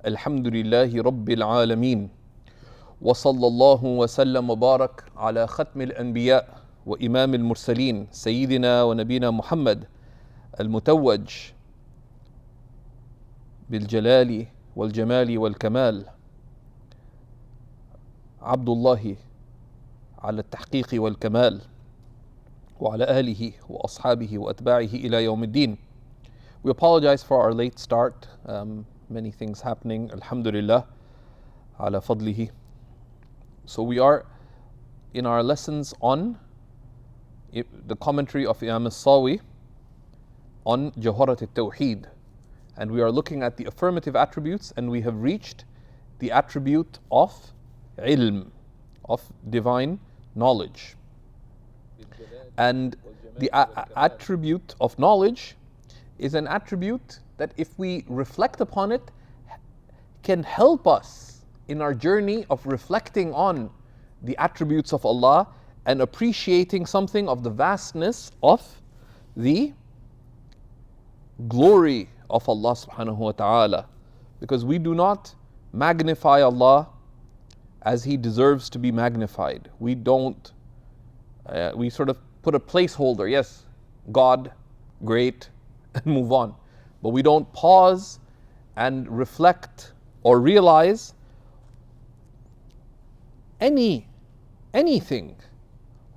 الحمد لله رب العالمين وصلى الله وسلم وبارك على ختم الأنبياء وإمام المرسلين سيدنا ونبينا محمد المتوج بالجلال والجمال والكمال عبد الله على التحقيق والكمال وعلى آله وأصحابه وأتباعه إلى يوم الدين. We apologize for our late start. Many things happening. Alhamdulillah ala fadlihi. So we are in our lessons on the commentary of Imam Sawi on Jawhara al-Tawhid, and we are looking at the affirmative attributes, and we have reached the attribute of ilm, of divine knowledge. And the attribute of knowledge is an attribute that, if we reflect upon it, can help us in our journey of reflecting on the attributes of Allah and appreciating something of the vastness of the glory of Allah subhanahu wa ta'ala. Because we do not magnify Allah as He deserves to be magnified. We don't, we sort of put a placeholder, yes, God, great, and move on. But we don't pause and reflect or realize anything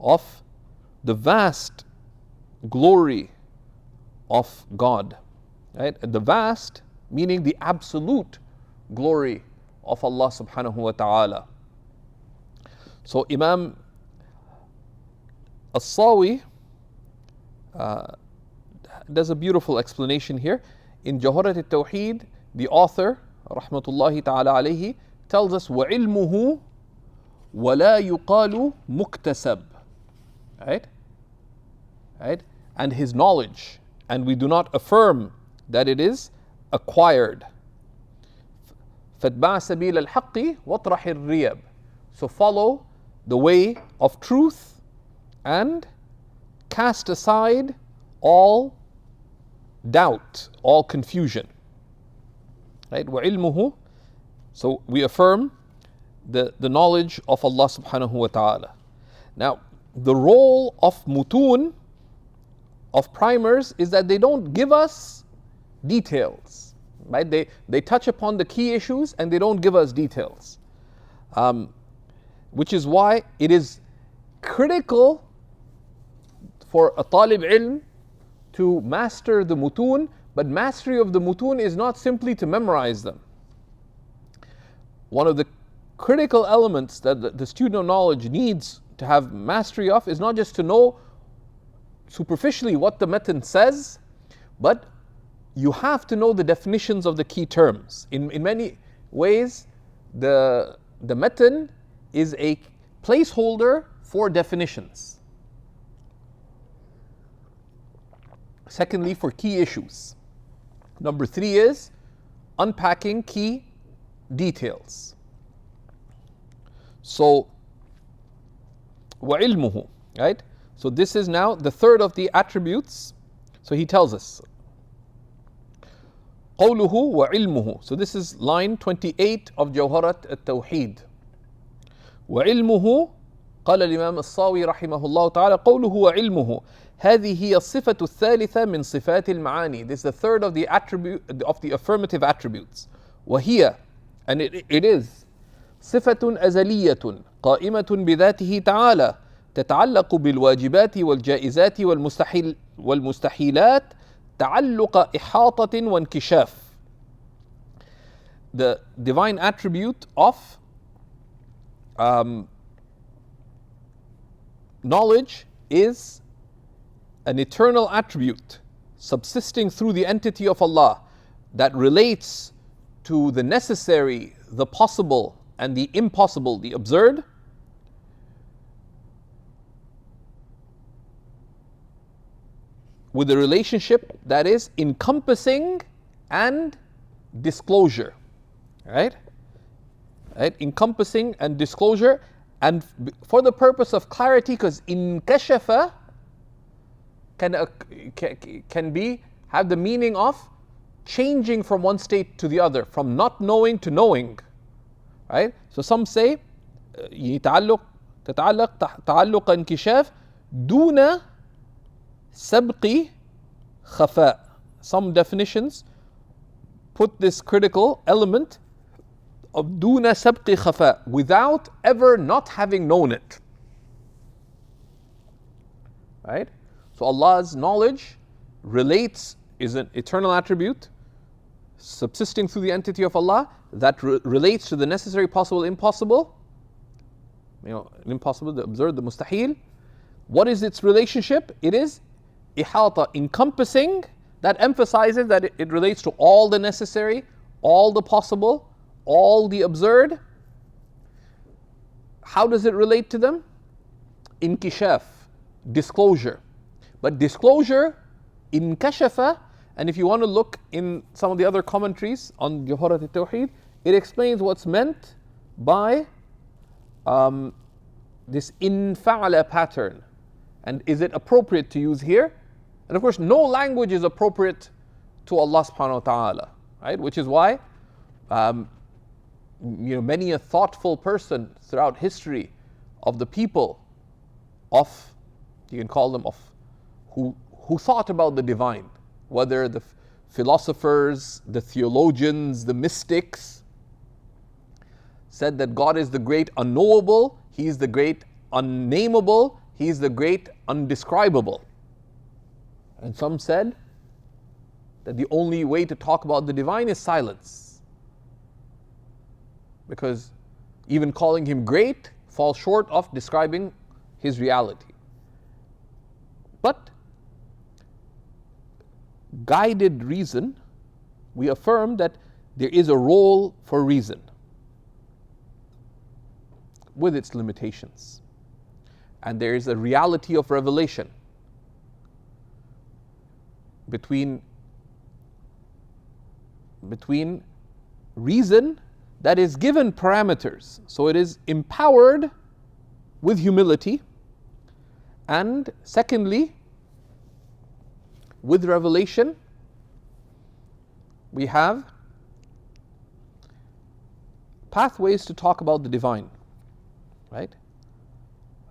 of the vast glory of God. Right? The vast meaning the absolute glory of Allah subhanahu wa ta'ala. So Imam Sawi does a beautiful explanation here. In Jawhara al-Tawhid, the author, rahmatullahi ta'ala alayhi, tells us, وَعِلْمُهُ وَلَا يُقَالُ مُكْتَسَبْ. Right? And his knowledge, and we do not affirm that it is acquired. فَاتْبَعْ سَبِيلَ الْحَقِّ وَاطْرَحِ الرِّيَبْ. So follow the way of truth and cast aside all doubt, all confusion. Right? وَعِلْمُهُ. So we affirm the knowledge of Allah subhanahu wa ta'ala. Now, the role of mutun, of primers, is that they don't give us details. Right? They touch upon the key issues and they don't give us details. Which is why it is critical for a talib ilm to master the mutun, but mastery of the mutun is not simply to memorize them. One of the critical elements that the student of knowledge needs to have mastery of is not just to know superficially what the matan says, but you have to know the definitions of the key terms. In many ways, the matan is a placeholder for definitions. Secondly, for key issues. Number 3 is unpacking key details. So, وَعِلْمُهُ, right? So this is now the third of the attributes. So he tells us, قَوْلُهُ وَعِلْمُهُ. So this is line 28 of Jawhara al-Tawhid. وَعِلْمُهُ قال الإمام الصاوي رحمه الله تعالى قوله وعلمه هذه هي الصفة الثالثة من صفات المعاني. This is the third of the attribute of the affirmative attributes. وهي, and it is صفة أزلية قائمة بذاته تعالى تتعلق بالواجبات والجائزات والمستحيلات تعلق إحاطة وانكشاف. The divine attribute of knowledge is an eternal attribute subsisting through the entity of Allah that relates to the necessary, the possible, and the impossible, the absurd, with a relationship that is encompassing and disclosure. Right? Encompassing and disclosure, and for the purpose of clarity, because inkashafa can have the meaning of changing from one state to the other, from not knowing to knowing. Right? So some say تتعلق تعلق انكشاف دون سبق خفاء. Some definitions put this critical element of دون سبق خفاء, without ever not having known it. Right? So Allah's knowledge is an eternal attribute subsisting through the entity of Allah that relates to the necessary, possible, impossible. Impossible, the absurd, the mustahil. What is its relationship? It is ihata, encompassing, that emphasizes that it relates to all the necessary, all the possible, all the absurd. How does it relate to them? Inkishaf, disclosure. But disclosure, inkashafa, and if you want to look in some of the other commentaries on Jawhara al-Tawhid, it explains what's meant by this infa'ala pattern. And is it appropriate to use here? And of course, no language is appropriate to Allah subhanahu wa ta'ala, right? Which is why many a thoughtful person throughout history of the people of, you can call them of, who thought about the divine, whether the philosophers, the theologians, the mystics, said that God is the great unknowable, He is the great unnameable, He is the great undescribable. And some said that the only way to talk about the divine is silence, because even calling Him great falls short of describing His reality. But guided reason, we affirm that there is a role for reason with its limitations, and there is a reality of revelation between reason that is given parameters, so it is empowered with humility, and secondly, with revelation, we have pathways to talk about the divine, right?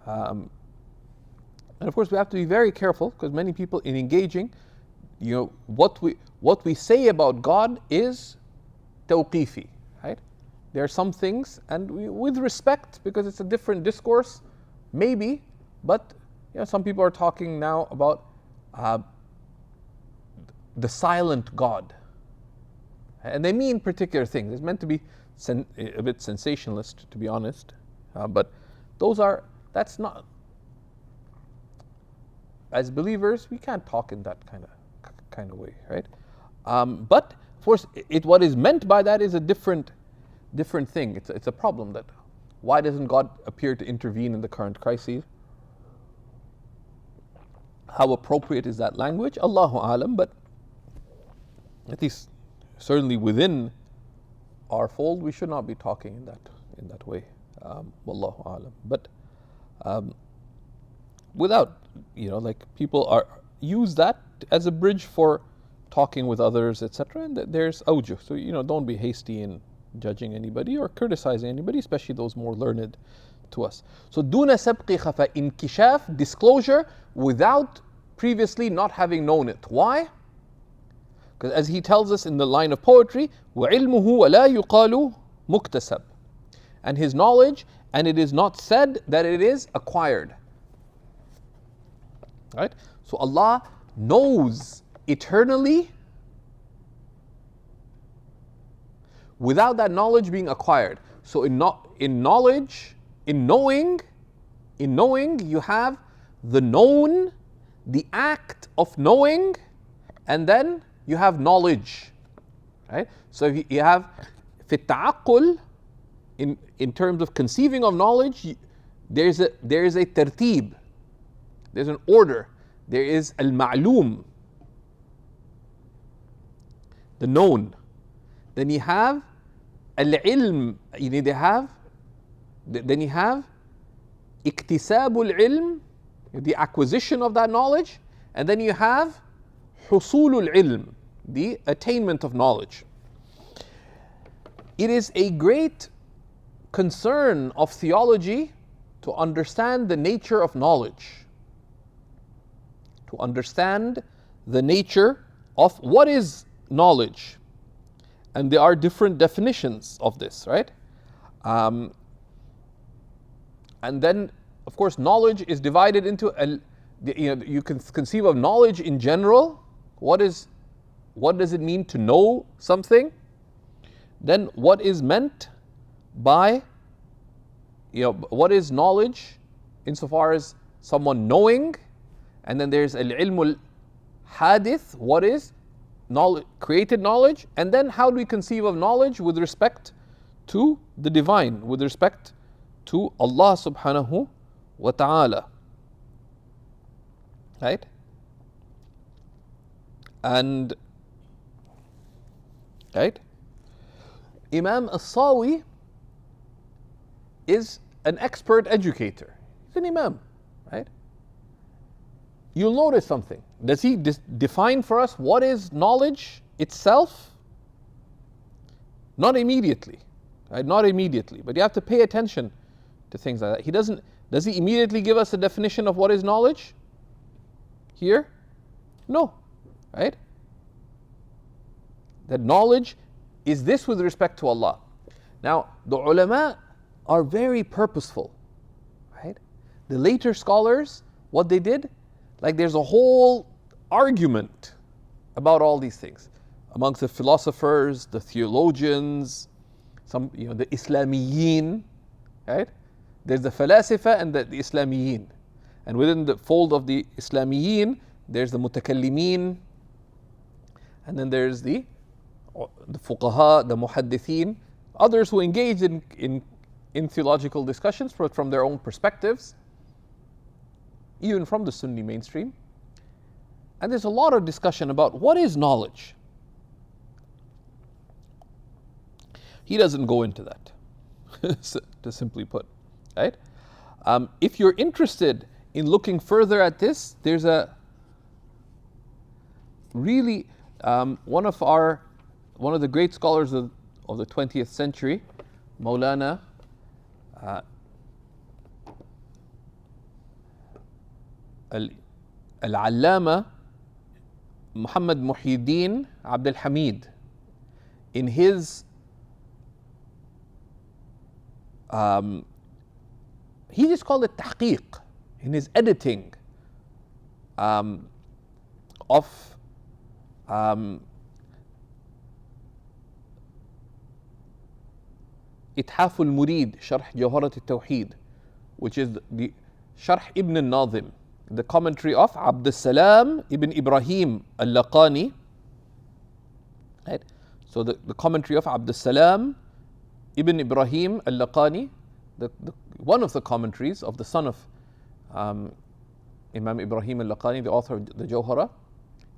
And of course, we have to be very careful, because many people, in engaging, what we say about God is tawqifi, right? There are some things, and with respect, because it's a different discourse, maybe, but some people are talking now about the silent God, and they mean particular things. It's meant to be a bit sensationalist, to be honest, but that's not. As believers, we can't talk in that kind of way, right? But of course, what is meant by that is a different thing. It's a problem. That why doesn't God appear to intervene in the current crises? How appropriate is that language? Allahu alam, but at least certainly within our fold, we should not be talking in that way. Wallahu alam. But without, people use that as a bridge for talking with others, etc. And there's awjuh. So don't be hasty in judging anybody or criticizing anybody, especially those more learned to us. So duna sabqi khafa, inkishaf, disclosure, without previously not having known it. Why? Because as he tells us in the line of poetry, وَعِلْمُهُ وَلَا يُقَالُ مُكْتَسَبْ, and his knowledge, and it is not said that it is acquired. Right? So Allah knows eternally without that knowledge being acquired. So in knowledge, in knowing, you have the known, the act of knowing, and then you have knowledge, right? So if you have في التعقل, in terms of conceiving of knowledge, there is a tartib, there's an order, there is al-ma'lum, the known. Then you have al-ilm, then you have iktisabul ilm, the acquisition of that knowledge, and then you have husulul ilm, the attainment of knowledge. It is a great concern of theology to understand the nature of knowledge, to understand the nature of what is knowledge. And there are different definitions of this, right? And then, of course, knowledge is divided into, you can conceive of knowledge in general. What does it mean to know something? Then what is meant by, what is knowledge insofar as someone knowing? And then there's al-ilm al-hadith, what is knowledge, created knowledge? And then how do we conceive of knowledge with respect to the divine, with respect to Allah subhanahu wa ta'ala? Right? And, right? Imam Sawi is an expert educator. He's an imam, right? You'll notice something. Does he define for us what is knowledge itself? Not immediately, right? Not immediately, but you have to pay attention to things like that. He doesn't. Does he immediately give us a definition of what is knowledge? Here? No, right? That knowledge is this with respect to Allah. Now, the ulama are very purposeful, right? The later scholars, what they did, like there's a whole argument about all these things amongst the philosophers, the theologians, some, the Islamiyin, right? There's the falasifa and the Islamiyin. And within the fold of the Islamiyin, there's the mutakallimin, and then there's the fuqaha, the muhaddithin, others who engage in theological discussions from their own perspectives, even from the Sunni mainstream. And there's a lot of discussion about what is knowledge. He doesn't go into that, to simply put, right? If you're interested in looking further at this, there's a really one of the great scholars of the 20th century, Maulana al-Allama Muhammad Muhyiddin Abdul Hamid, in his he just called it tahqiq, in his editing of إتحاف المريد شرح جوهرة التوحيد, which is the Sharh ibn al-Nazim, the commentary of Abd al-Salam ibn Ibrahim al-Laqqani, right? So the commentary of Abd al-Salam ibn Ibrahim al-Laqqani, one of the commentaries of the son of Imam Ibrahim al-Laqqani, the author of the Jawhara,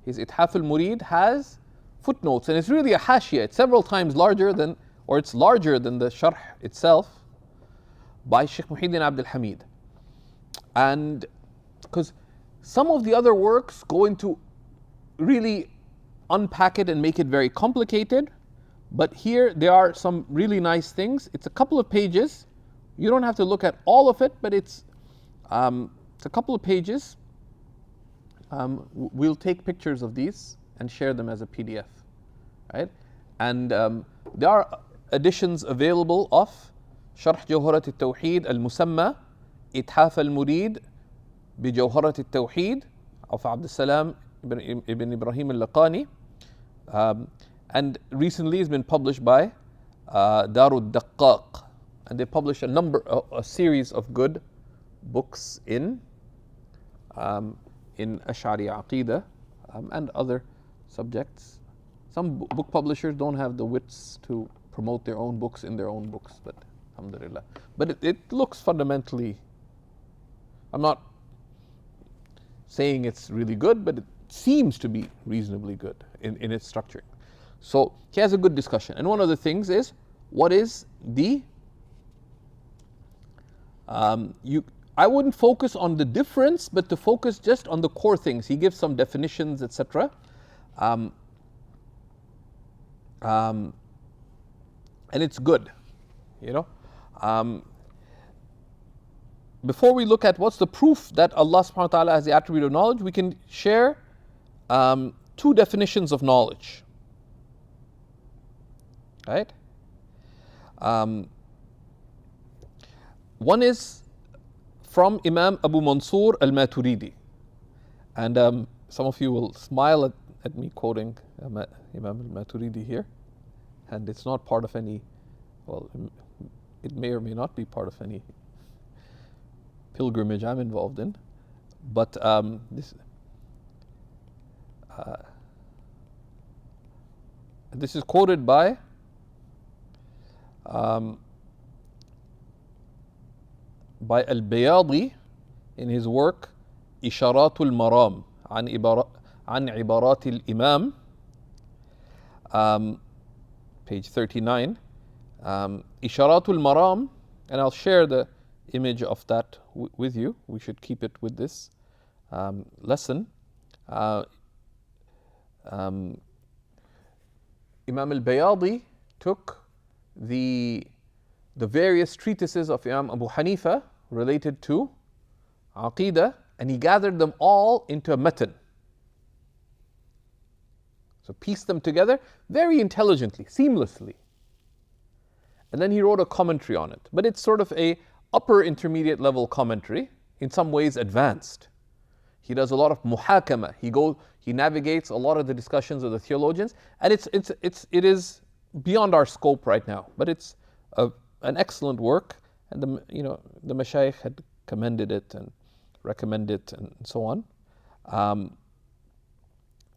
his Ithaf al-Murid has footnotes, and it's really a hashiyah. It's several times larger than, or it's larger than the Sharh itself by Shaykh Muhyiddin Abdul Hamid. And because some of the other works go into really unpack it and make it very complicated, but here there are some really nice things. It's a couple of pages. You don't have to look at all of it, but it's a couple of pages. We'll take pictures of these and share them as a PDF, right? And there are editions available of Sharh Jawharat al-Tawhid al-Musamma Ithaf al-Murid bi Jawharat al-Tawhid of Abd al-Salam ibn Ibrahim al-Laqqani, and recently has been published by Darud Daqqaq, and they publish a series of good books in Ash'ari Aqidah and other subjects. Some book publishers don't have the wits to promote their own books in their own books, but alhamdulillah. But it looks fundamentally, I'm not saying it's really good, but it seems to be reasonably good in its structuring. So he has a good discussion. And one of the things is, what is the, I wouldn't focus on the difference, but to focus just on the core things. He gives some definitions, etc. and it's good, you know. Um, Before we look at what's the proof that Allah subhanahu wa ta'ala has the attribute of knowledge, we can share two definitions of knowledge. Right? One is from Imam Abu Mansur al-Maturidi. And some of you will smile at me quoting Imam al-Maturidi here. And it's not part of any, well, it may or may not be part of any pilgrimage I'm involved in, but this is quoted by al-Bayadi in his work Isharatul Maram an Ibaratil Imam, page 39. Isharatul Maram, and I'll share the image of that with you. We should keep it with this lesson. Imam al-Bayadi took the various treatises of Imam Abu Hanifa related to Aqidah, and he gathered them all into a matan. So pieced them together very intelligently, seamlessly. And then he wrote a commentary on it. But it's sort of a upper intermediate level commentary, in some ways advanced. He does a lot of muhakama. He navigates a lot of the discussions of the theologians, and it is beyond our scope right now. But it's an excellent work, and the mashayikh had commended it and recommended it and so on.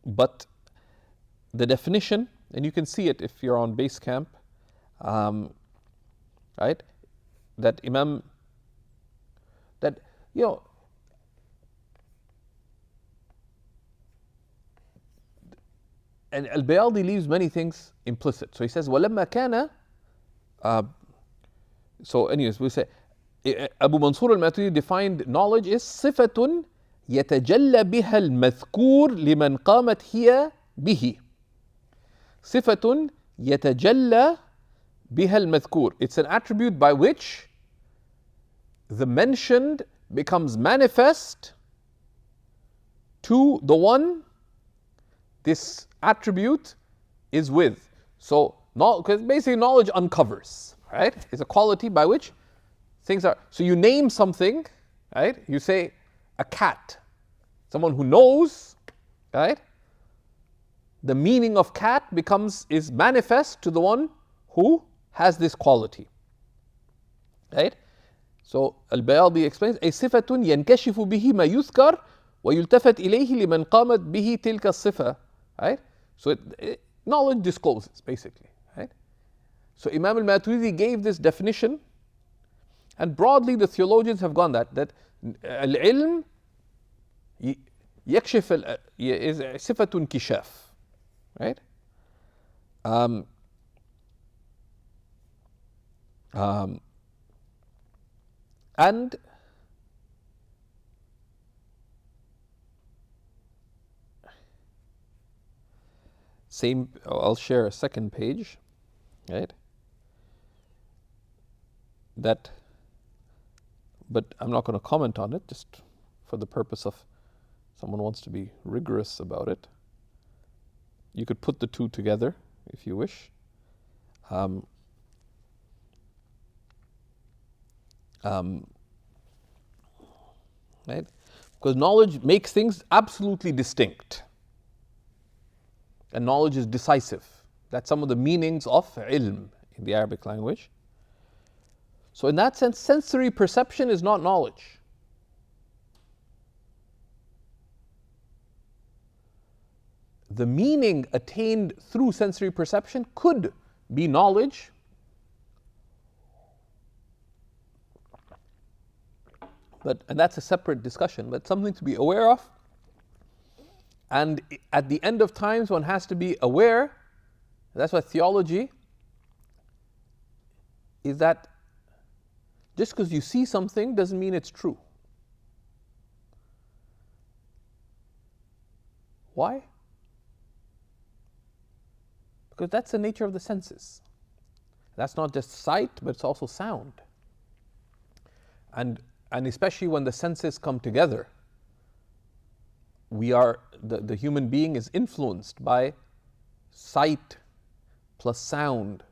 But the definition, and you can see it if you're on Basecamp, right? That Imam, that, and al-Bayadi leaves many things implicit. So he says, وَلَمَّا كَانَ so anyways, we say, Abu Mansur al-Maturidi defined knowledge is صِفَةٌ يَتَجَلَّ بِهَا الْمَذْكُورِ لِمَنْ قَامَتْ هِيَ بِهِ. صِفَةٌ يَتَجَلَّ بِهَا الْمَذْكُورِ. It's an attribute by which the mentioned becomes manifest to the one this attribute is with. So, because basically knowledge uncovers, right? It's a quality by which things are. So you name something, right? You say a cat. Someone who knows, right? The meaning of cat is manifest to the one who has this quality, right? So al-Bayadi explains, أي صفة ينكشف به ما يذكر ويلتفت إليه لمن قامت به تلك الصفة, right? So knowledge discloses, basically, right? So Imam al-Maturidi gave this definition, and broadly the theologians have gone that al-ilm يكشف is صفة انكشاف, right? And same, I'll share a second page, right? That, but I'm not going to comment on it, just for the purpose of someone wants to be rigorous about it. You could put the two together if you wish. Right? Because knowledge makes things absolutely distinct. And knowledge is decisive. That's some of the meanings of ilm in the Arabic language. So in that sense, sensory perception is not knowledge. The meaning attained through sensory perception could be knowledge, and that's a separate discussion, but something to be aware of. And at the end of times, one has to be aware. That's why theology is that just because you see something doesn't mean it's true. Why? Because that's the nature of the senses. That's not just sight, but it's also sound. And especially when the senses come together, the human being is influenced by sight plus sound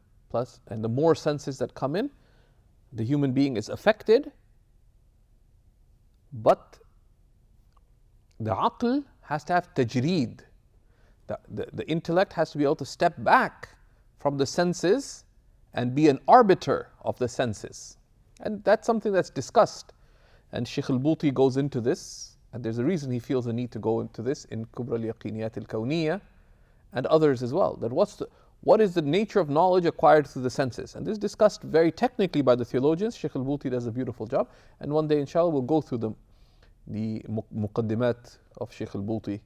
and the more senses that come in, the human being is affected. But the aql has to have tajreed. The intellect has to be able to step back from the senses and be an arbiter of the senses. And that's something that's discussed. And Shaykh al-Buti goes into this, and there's a reason he feels the need to go into this in Kubra al-Yaqiniyat al-Kawniyah and others as well. That what is the nature of knowledge acquired through the senses? And this is discussed very technically by the theologians. Shaykh al-Buti does a beautiful job. And one day, inshallah, we'll go through the muqaddimat of Shaykh al-Buti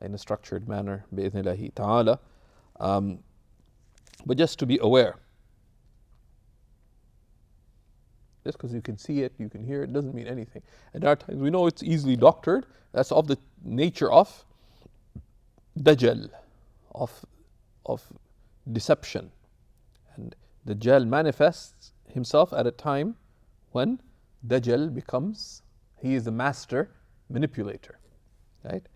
in a structured manner, bi'idhnillahi ta'ala. But just to be aware, just because you can see it, you can hear it, doesn't mean anything. And there are times we know it's easily doctored. That's of the nature of Dajjal, of deception. And Dajjal manifests himself at a time when Dajjal he is the master manipulator. Right?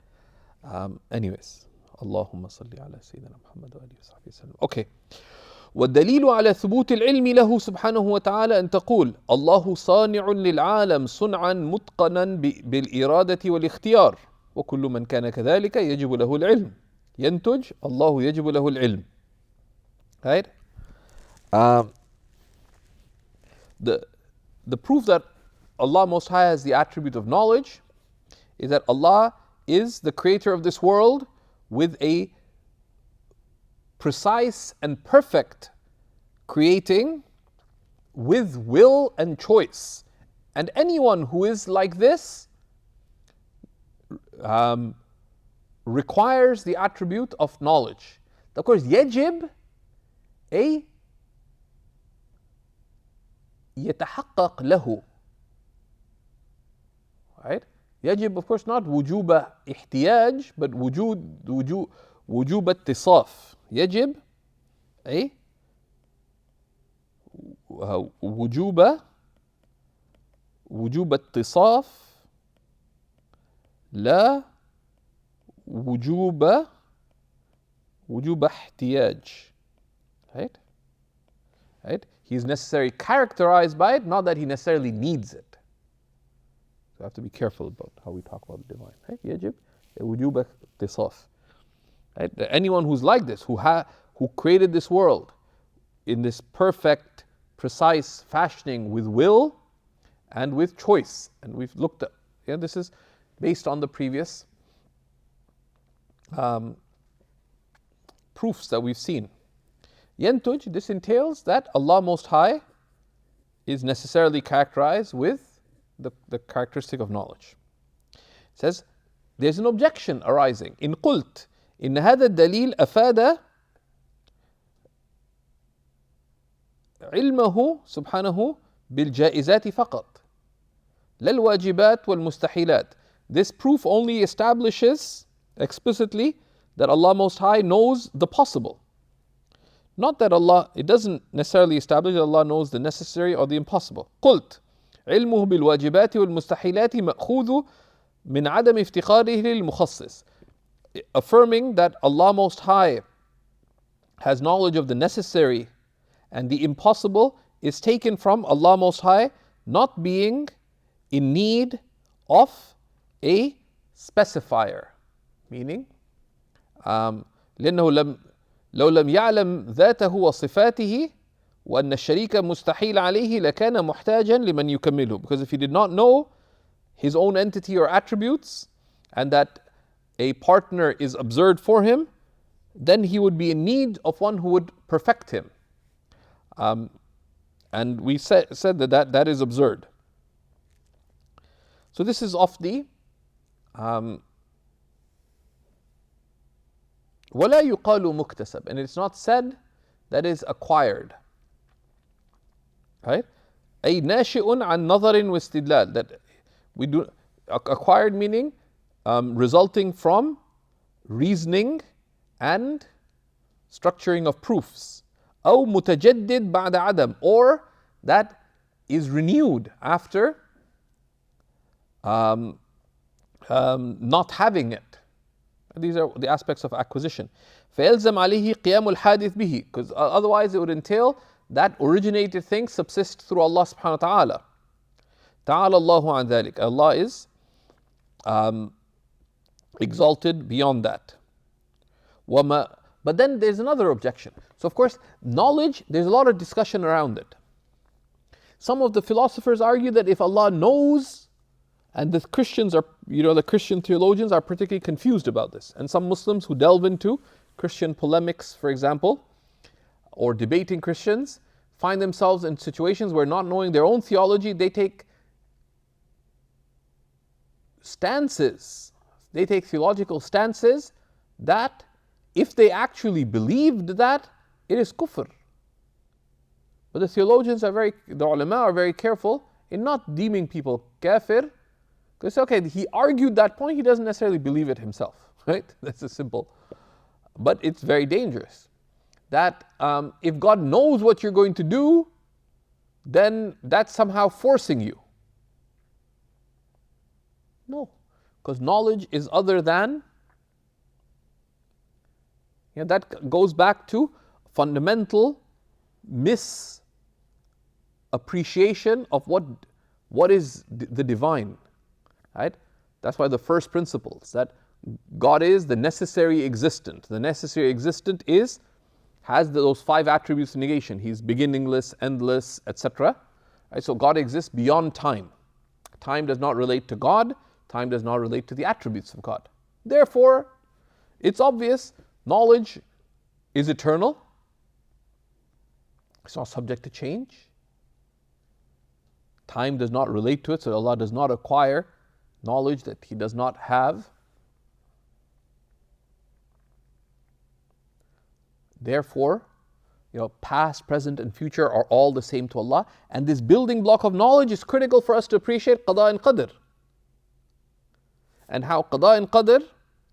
Anyways, Allahumma salli ala Sayyidina Muhammad wa alihi wa sahbihi wa sallam. Okay. والدليل على ثبوت العلم له سبحانه وتعالى أن تقول الله صانع للعالم صنعا متقنا بالإرادة والاختيار وكل من كان كذلك يجب له العلم ينتج الله يجب له العلم. Right? The proof that Allah Most High has the attribute of knowledge is that Allah is the creator of this world with a precise and perfect creating with will and choice. And anyone who is like this requires the attribute of knowledge. Of course, يجب أي يتحقق له. Right? يجب, of course, not وجوب احتياج, but وجوب اتصاف. يجب أي وجوب اتصاف لا وجوب احتياج. Right? Right? He's necessarily characterized by it, not that he necessarily needs it. So we have to be careful about how we talk about the divine. Right? يجب وجوب اتصاف. Right? Anyone who's like this, who created this world in this perfect, precise fashioning with will and with choice. And we've looked at, this is based on the previous proofs that we've seen. Yantuj, this entails that Allah Most High is necessarily characterized with the characteristic of knowledge. It says, there's an objection arising. In qult, إن هذا الدليل أفاد علمه سبحانه بالجائزات فقط لا الواجبات والمستحيلات. This proof only establishes explicitly that Allah Most High knows the possible. Not that it doesn't necessarily establish that Allah knows the necessary or the impossible. قلت علمه بالواجبات والمستحيلات مأخوذ من عدم افتقاره للمخصص. Affirming that Allah Most High has knowledge of the necessary and the impossible is taken from Allah Most High not being in need of a specifier. Meaning, لأنه لو لم يعلم ذاته وصفاته وأن الشريك مستحيل عليه لكان محتاجا لمن يكمله. Because if he did not know his own entity or attributes and that a partner is absurd for him, then he would be in need of one who would perfect him. And we said that is absurd. So this is of the وَلَا يُقَالُ مُكْتَسَب, and it's not said that is acquired. Right? أي ناشئ عن نظر واستدلال, that we do acquired meaning resulting from reasoning and structuring of proofs. أو متجدد بعد عدم, or that is renewed after not having it. These are the aspects of acquisition. فيلزم عليه قيام الحادث به, because otherwise it would entail that originated thing subsists through Allah subhanahu wa ta'ala. تعالى الله عن ذلك. Allah is exalted beyond that. But then there's another objection. So of course, knowledge, there's a lot of discussion around it. Some of the philosophers argue that if Allah knows, and the Christians are, the Christian theologians are particularly confused about this. And some Muslims who delve into Christian polemics, for example, or debating Christians, find themselves in situations where, not knowing their own theology, they take stances, they take theological stances that, if they actually believed that, it is kufr. But the theologians the ulama are very careful in not deeming people kafir, because okay, he argued that point, he doesn't necessarily believe it himself, right? That's a simple, but it's very dangerous. That if God knows what you're going to do, then that's somehow forcing you. No, because knowledge is other than, that goes back to fundamental misappreciation of what is the divine, right? That's why the first principles, that God is the necessary existent. The necessary existent has those 5 attributes of negation. He's beginningless, endless, etc. Right? So God exists beyond time. Time does not relate to God. Time does not relate to the attributes of God. Therefore, it's obvious, knowledge is eternal. It's not subject to change. Time does not relate to it, so Allah does not acquire knowledge that He does not have. Therefore, past, present, and future are all the same to Allah. And this building block of knowledge is critical for us to appreciate qada and qadr. And how qada and qadr,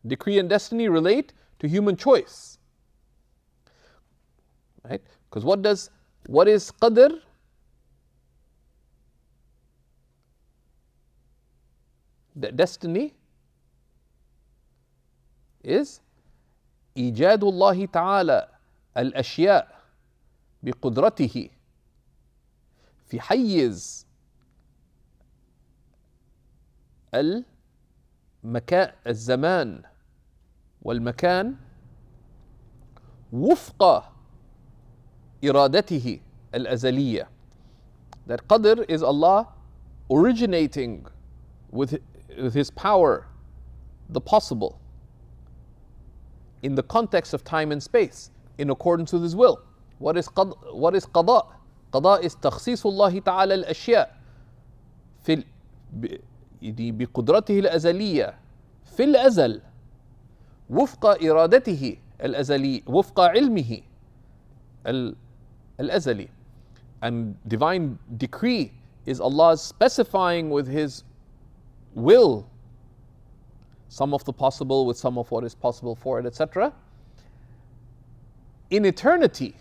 decree and destiny, relate to human choice. Right? Because what is qadr? The destiny is إيجاد الله تعالى الأشياء بقدرته في حيز الزمان والمكان وفق إرادته الأزلية. That qadr is Allah originating with His power the possible in the context of time and space, in accordance with His will. What is qada? Qada is تخصيص الله تعالى الأشياء بقدرته الأزلية في الأزل وفق إرادته الأزلية وفق علمه الأزلي. And divine decree is Allah specifying with His will some of the possible with some of what is possible for it, etc. in eternity,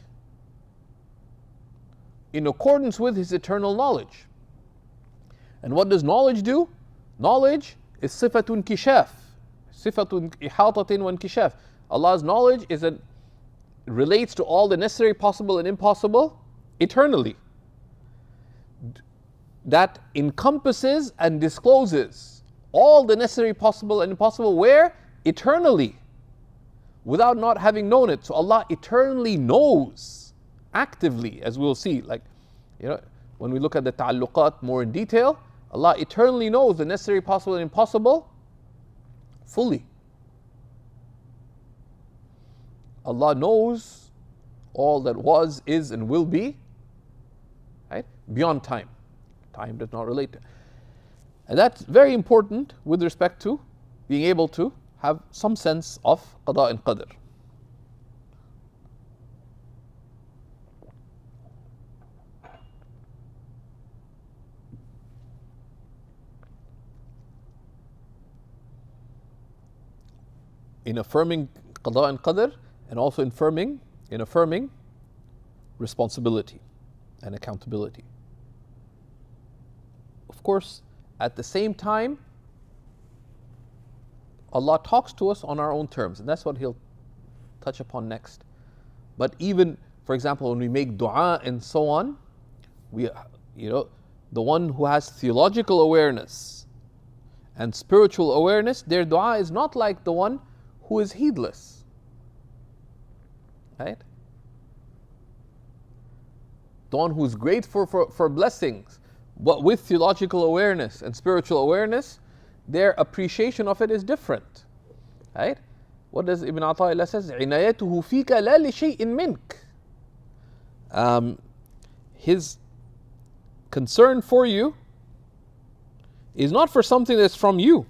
in accordance with His eternal knowledge. And what does knowledge do? Knowledge is sifatun kishaf, sifatun ihatatin wa inkishaf. Allah's knowledge relates to all the necessary possible and impossible eternally. That encompasses and discloses all the necessary possible and impossible where? Eternally, without not having known it. So Allah eternally knows, actively, as we'll see. When we look at the ta'alluqat more in detail, Allah eternally knows the necessary possible and impossible fully. Allah knows all that was, is, and will be, right? Beyond time. Time does not relate to it. And that's very important with respect to being able to have some sense of qada and qadr. In affirming qada and qadr, and also affirming in affirming responsibility and accountability. Of course, at the same time, Allah talks to us on our own terms, and that's what He'll touch upon next. But even, for example, when we make dua and so on, we, the one who has theological awareness and spiritual awareness, their dua is not like the one who is heedless. Right? The one who's grateful for blessings, but with theological awareness and spiritual awareness, their appreciation of it is different. Right? What does Ibn Ata'illah says? عِنَايَتُهُ فِيكَ لَا لِشَيْءٍ مِنْكَ. His concern for you is not for something that's from you.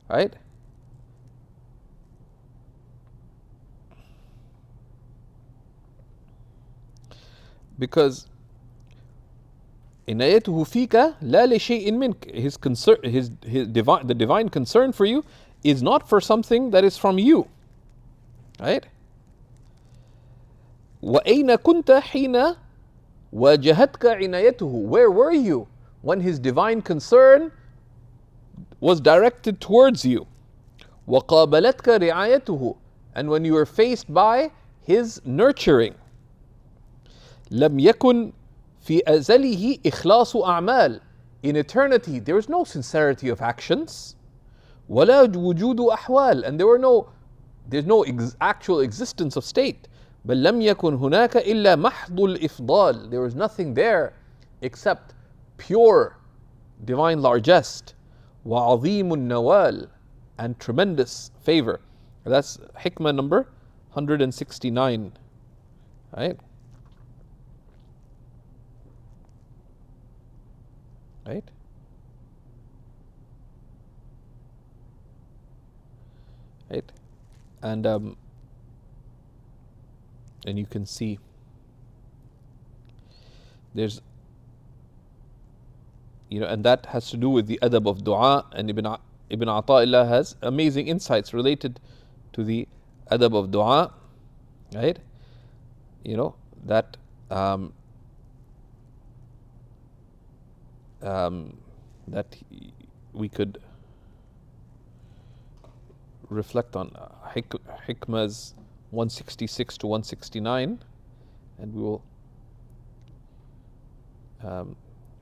Right? Because إِنَايَتُهُ فِيكَ لَا لِشَيْءٍ مِنْكَ. His concern, the divine concern for you is not for something that is from you. Right? وَأَيْنَ كُنْتَ حِينَ وَجَهَتْكَ عِنَايَتُهُ. Where were you when His divine concern was directed towards you? وَقَابَلَتْكَ رِعَايَتُهُ. And when you were faced by His nurturing. لَمْ يَكُنْ فِي أَزَلِهِ إِخْلَاصُ أَعْمَالٍ. In eternity, there was no sincerity of actions. وَلَا وُجُودُ أَحْوَالٍ. And there's no actual existence of state. بل لم يكن هناك إلا محض الإفضال. There was nothing there except pure divine largesse. وعظيم النوال. And tremendous favor. That's hikmah number 169. Right? Right? Right? And you can see there's, and that has to do with the adab of dua, and Ibn Ata'illah has amazing insights related to the adab of dua, right? That that we could reflect on hikmahs 166 to 169, and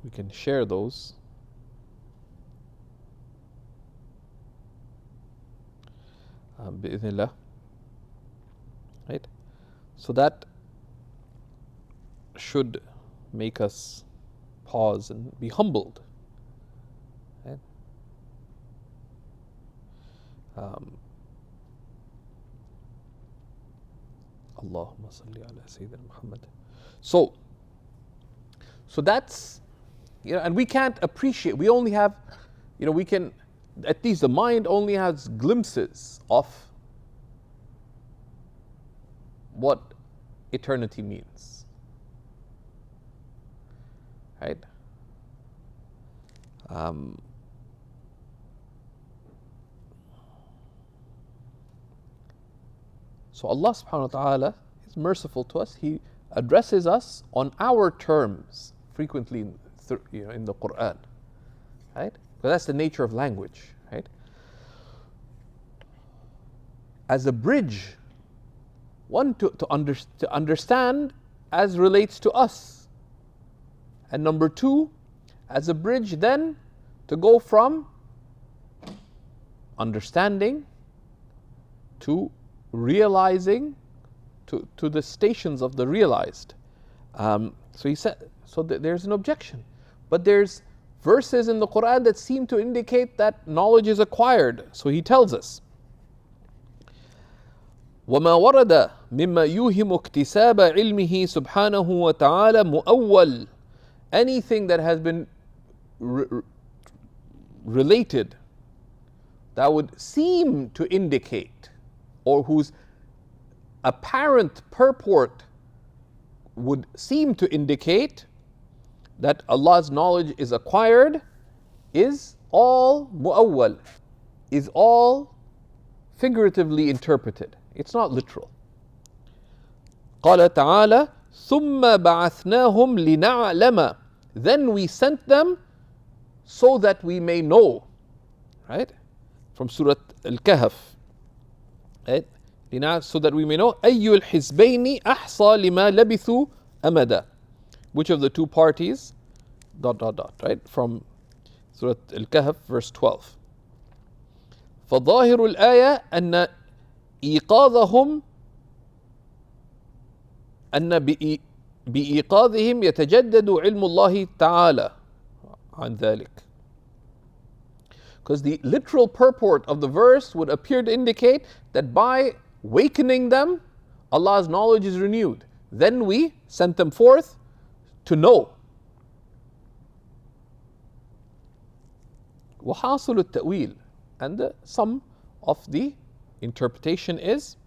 we can share those. Bi'idhnillah. Right? So that should make us pause and be humbled. Right? Allahumma salli ala Sayyidina Muhammad. So that's, and we can't appreciate, we only have, we can, at least the mind only has glimpses of what eternity means. Right? So Allah subhanahu wa ta'ala is merciful to us. He addresses us on our terms frequently in the Quran. Right? Because that's the nature of language. Right? As a bridge, one, to understand as relates to us. And number two, as a bridge then to go from understanding to realizing to the stations of the realized. So he said, there's an objection. But there's verses in the Quran that seem to indicate that knowledge is acquired. So he tells us, وَمَا وَرَدَ مِمَّا يُوهِمُ اكْتِسَابَ عِلْمِهِ سُبْحَانَهُ وَتَعَالَى مُؤَوَّلٌ. Anything that has been related that would seem to indicate, or whose apparent purport would seem to indicate that Allah's knowledge is acquired, is all mu'awwal, is all figuratively interpreted. It's not literal. قال تعالى ثم بعثناهم لنعلم. Then we sent them so that we may know. Right? From Surah Al-Kahf. Right? So that we may know أي الحزبين أحصى لما لبثوا أمدا. Which of the two parties ... Right? From Surah Al-Kahf verse 12. فظاهر الآية أن إيقاظهم أن بإيقاظهم يتجدد علم الله تعالى عن ذلك. Because the literal purport of the verse would appear to indicate that by wakening them, Allah's knowledge is renewed. Then we sent them forth to know. وحاصل التأويل, and the sum of the interpretation is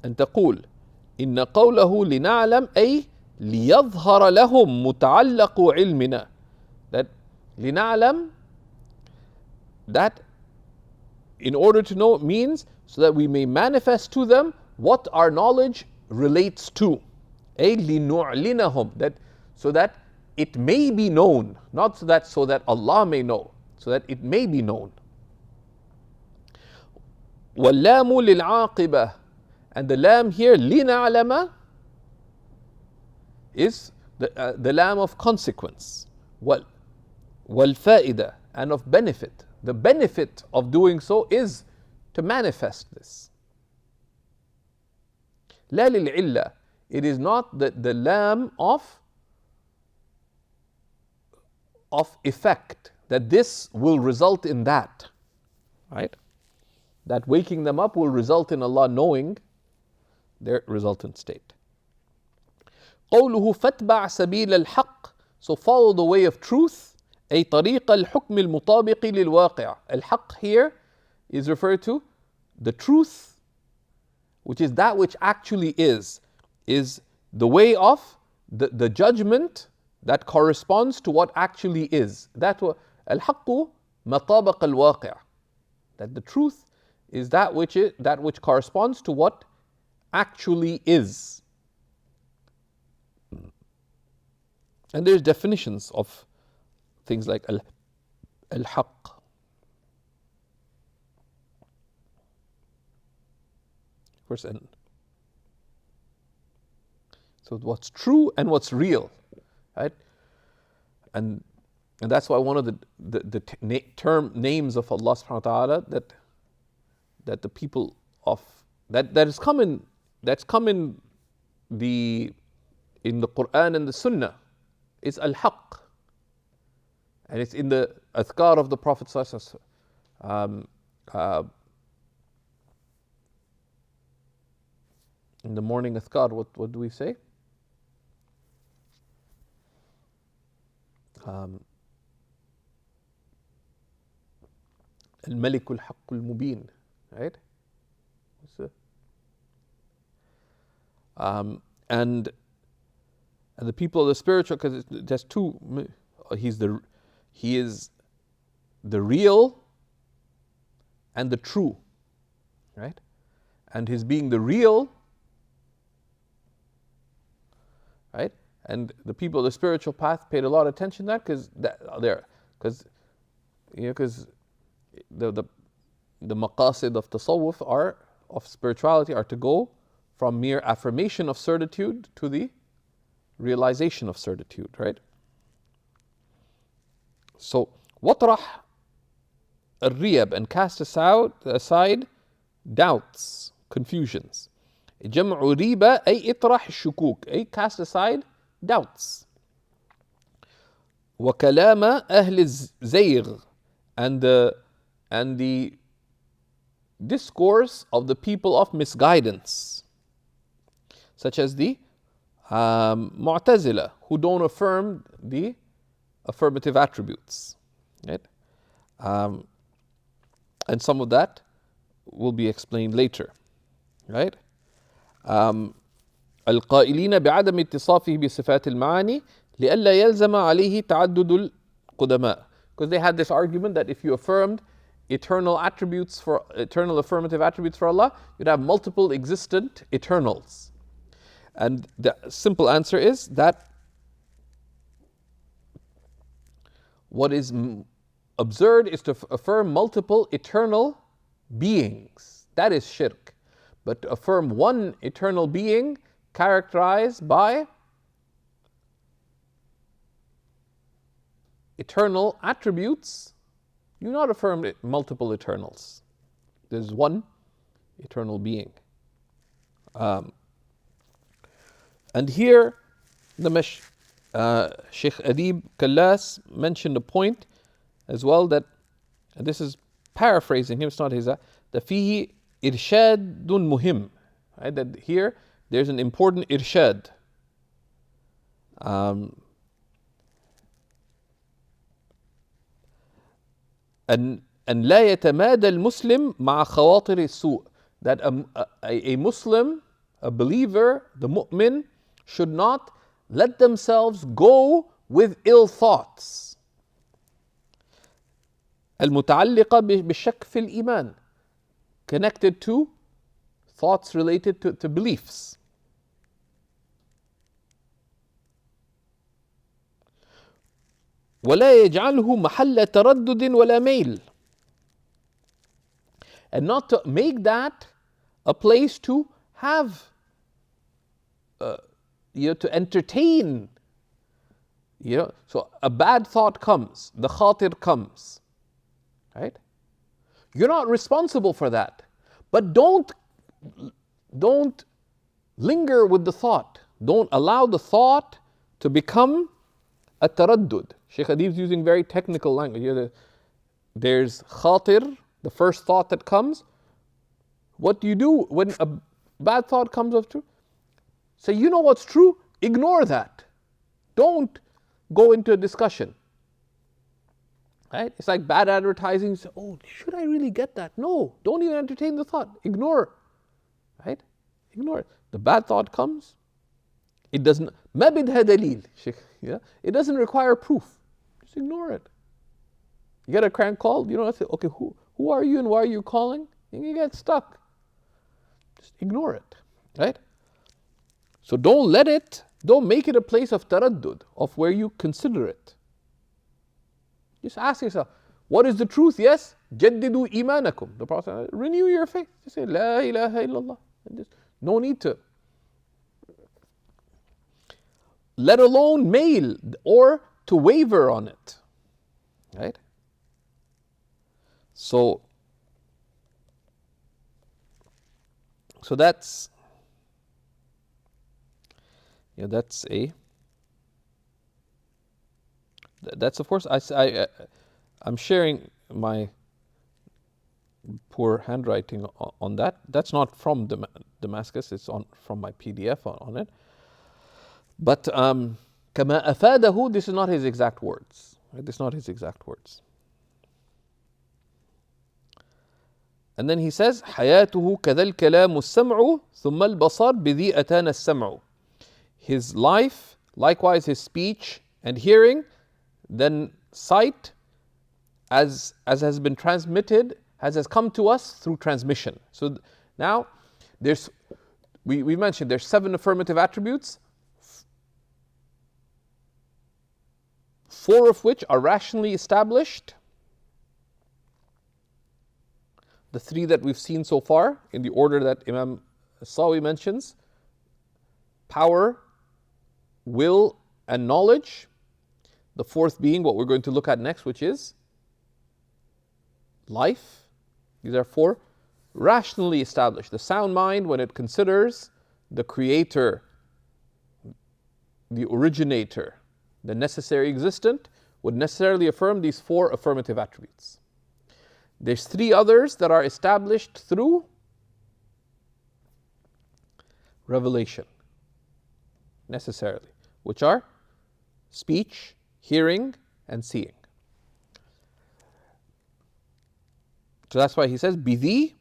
أن تقول إن قوله لنعلم أي ليظهر لهم متعلق علمنا. That لنعلم, that in order to know means so that we may manifest to them what our knowledge relates to. أي لنعلنهم, that so that it may be known, not so that Allah may know, so that it may be known. واللام للعاقبة, and the lam here لنعلم is the lam of consequence. والفائدة, and of benefit. The benefit of doing so is to manifest this. لا للعلة, it is not the lam of effect, that this will result in that. Right? That waking them up will result in Allah knowing their resultant state. قوله فاتبع سبيل الحق, so follow the way of truth. أي طريق الحكم المطابق للواقع. الحق here is referred to the truth, which is that which actually is the way of the judgment that corresponds to what actually is. That الحق مطابق الواقع. That the truth is that which corresponds to what actually is. And there's definitions of things like al-haq. First, so what's true and what's real, right? And that's why one of the term names of Allah subhanahu wa ta'ala that the people of that's come in the Quran and the Sunnah is al-haq, and it's in the adhkar of the Prophet sallallahu alaihi wasallam. In the morning adhkar, what do we say? Al-Malik al-Haqq al-Mubin, right? And the people of the spiritual, because there's two. He is the real and the true, right? And his being the real, right? And the people of the spiritual path paid a lot of attention to that because the maqasid of tasawwuf of spirituality are to go from mere affirmation of certitude to the realization of certitude, right? So, watrah al-riyab, and cast aside doubts, confusions. جمع ريبة أي اطرح الشكوك, أي cast aside doubts. وكلام أهل الزيغ, and the discourse of the people of misguidance, such as the Mu'tazila, who don't affirm the affirmative attributes, right? And some of that will be explained later, right? القائلين بعدم اتصافه بصفات المعاني لئلا يلزم عليه تعدد القدماء. because they had this argument that if you affirmed eternal affirmative attributes for Allah, you'd have multiple existent eternals. And the simple answer is that what is absurd is to affirm multiple eternal beings. That is shirk. But to affirm one eternal being characterized by eternal attributes, you not affirm multiple eternals. There's one eternal being. And here, the Shaykh Adib Kallas mentioned a point as well that, and this is paraphrasing him, it's not his, that fihi irshadun muhim, right? That here there's an important irshad. أن لا يتمادى المسلم مع خواطر السوء, that a Muslim, a believer, the mu'min, should not let themselves go with ill thoughts. المتعلقة بالشك في الإيمان, connected to thoughts related to beliefs. ولا يجعله محل تردد ولا ميل, and not to make that a place to have to entertain. So a bad thought comes, the khatir comes, right? You're not responsible for that, but don't linger with the thought. Don't allow the thought to become a taraddud. Shaykh Adib is using very technical language. There's khatir, the first thought that comes. What do you do when a bad thought comes up to? Say, you know what's true? Ignore that. Don't go into a discussion. Right? It's like bad advertising. You say, oh, should I really get that? No, don't even entertain the thought. Ignore. Right? Ignore it. The bad thought comes. It doesn't. ما بدها دليل. It doesn't require proof. Just ignore it. You get a crank call. You don't say, okay, who are you and why are you calling? And you get stuck. Just ignore it. Right? So don't make it a place of taraddud, of where you consider it. Just ask yourself, what is the truth? Yes, جددوا إيمانكم. The Prophet said, renew your faith. Just say, La ilaha illallah. No need to. Let alone mail or to waver on it. Right? So that's that's of course I'm sharing my poor handwriting on that. That's not from Damascus. It's from my PDF on it. But كما أفاده, this is not his exact words. Right? This is not his exact words. And then he says, حياته كذا الكلام السمع ثم البصر بذي أتانا السمع. His life, likewise his speech and hearing, then sight, as has been transmitted, has come to us through transmission. So now, we mentioned there's 7 affirmative attributes, 4 of which are rationally established. The 3 that we've seen so far, in the order that Imam Sawi mentions: power, will, and knowledge. The 4th being what we're going to look at next, which is life. These are 4 rationally established. The sound mind, when it considers the creator, the originator, the necessary existent, would necessarily affirm these 4 affirmative attributes. There's 3 others that are established through revelation, necessarily, which are speech, hearing, and seeing. So that's why he says, "Bidhi,"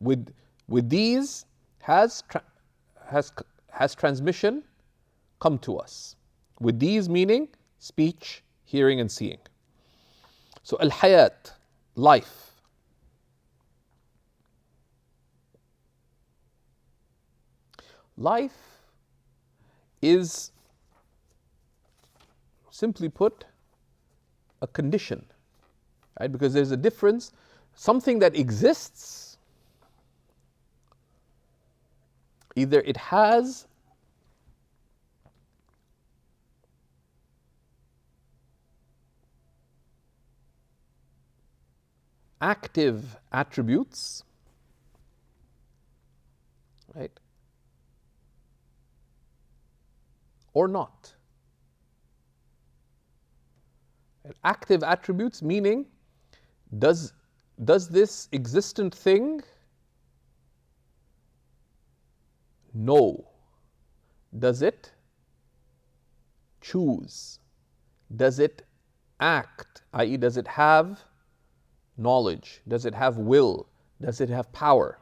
with these has transmission come to us. With these meaning speech, hearing, and seeing. So al-hayat, life. Life is, simply put, a condition, right? Because there's a difference. Something that exists, either it has active attributes, right, or not. And active attributes meaning, does this existent thing know? Does it choose? Does it act? i.e., does it have knowledge? Does it have will? Does it have power?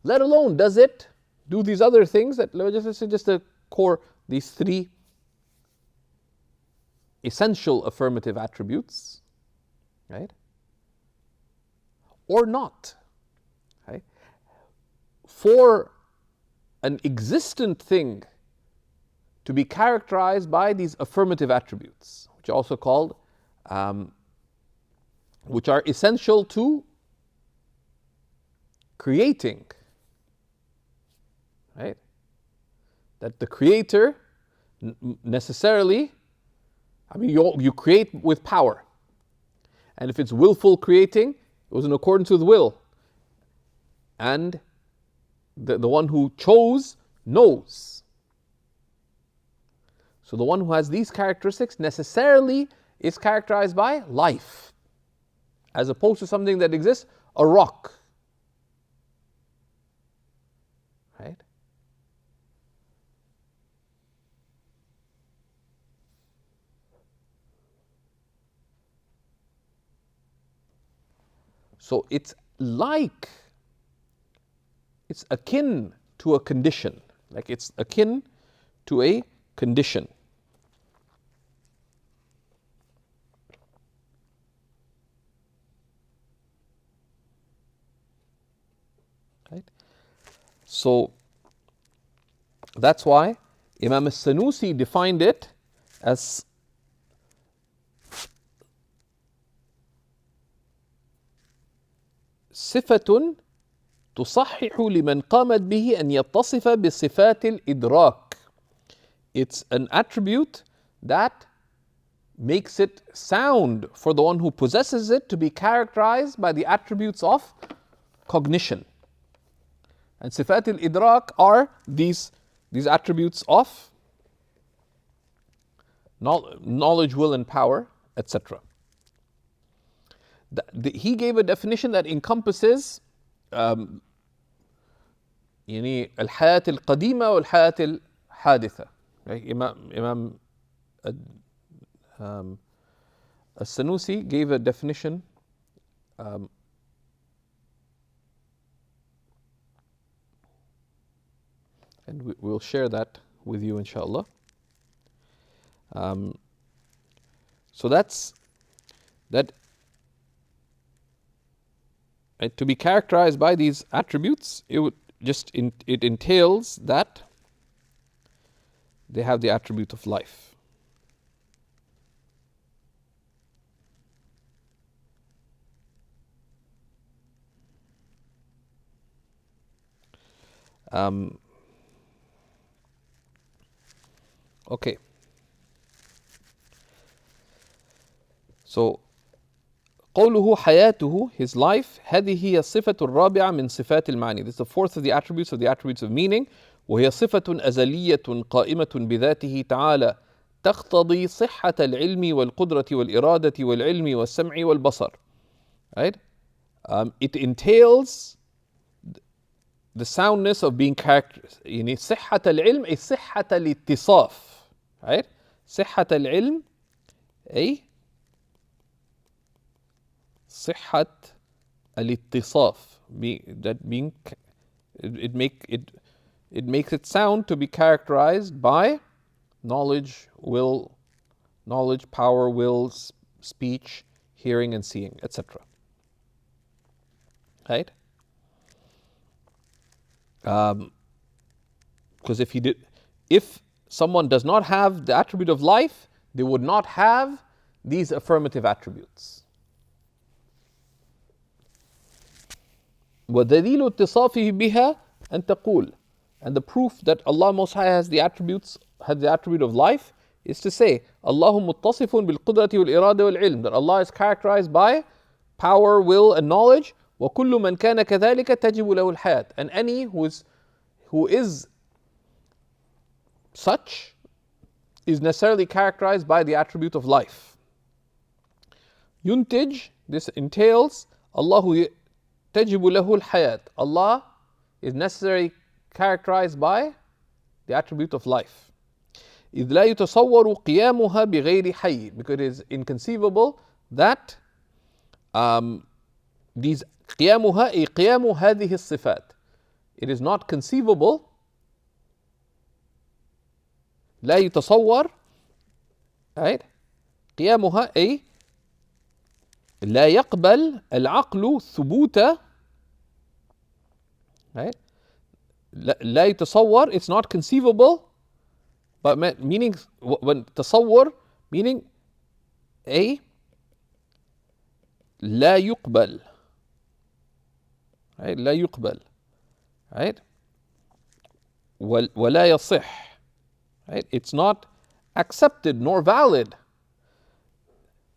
Let alone, does it do these other things that, let's say just the core, these three essential affirmative attributes, right? Or not, right? For an existent thing to be characterized by these affirmative attributes, which are also called, which are essential to creating, right? That the creator necessarily, I mean, you create with power. And if it's willful creating, it was in accordance with will. And the one who chose knows. So the one who has these characteristics necessarily is characterized by life, as opposed to something that exists, a rock. Right? So it's akin to a condition. Like it's akin to a condition. Right? So that's why Imam Sanusi defined it as صفة تصحح لمن قامت به أن يتصف بصفات الإدراك. It's an attribute that makes it sound for the one who possesses it to be characterized by the attributes of cognition. And صفات الإدراك are these attributes of knowledge, will, and power, etc. He gave a definition that encompasses يعني الحياة القديمة والحياة الحادثة. Imam Sanusi gave a definition and we'll share that with you inshallah. So that's that. Right, to be characterized by these attributes, it entails that they have the attribute of life. Okay. So قوله حياته, his life, هذه هي الصفة الرابعة من صفات المعاني. This is the fourth of the attributes of meaning. وهي صفة أزلية قائمة بذاته تعالى تقتضي صحة العلم والقدرة والإرادة والعلم والسمع والبصر. Right? It entails the soundness of being characterized. يعني صحة العلم أي صحة الاتصاف. Right? صحة العلم أي صحة الاتصاف, it makes it sound to be characterized by knowledge, power, will, speech, hearing and seeing, etc. Right? Because if someone does not have the attribute of life, they would not have these affirmative attributes. وَدَلِيلُ اتصافه بها أن تقول, and the proof that Allah Most High has the attribute of life is to say, Allahu muttasifun bil qudrati wal irada wal ilm, that Allah is characterized by power, will, and knowledge. وَكُلُّ مَنْ كَانَ كَذَلِكَ تَجِبُ لَهُ الْحَيَاةِ, and any who is such is necessarily characterized by the attribute of life. Yuntij, this entails, Allahu تجب له الحياة, Allah is necessarily characterized by the attribute of life. إذ لا يتصور قيامها بغير حي, because it is inconceivable that these قيامها أي قيام هذه الصفات, it is not conceivable, لا يتصور, right? قيامها أي لا يقبل العقل ثبوت, right? لا يتصور, it's not conceivable, but meaning when تصور meaning a لا يقبل, right? لا يقبل, right? ولا يصح, right? It's not accepted nor valid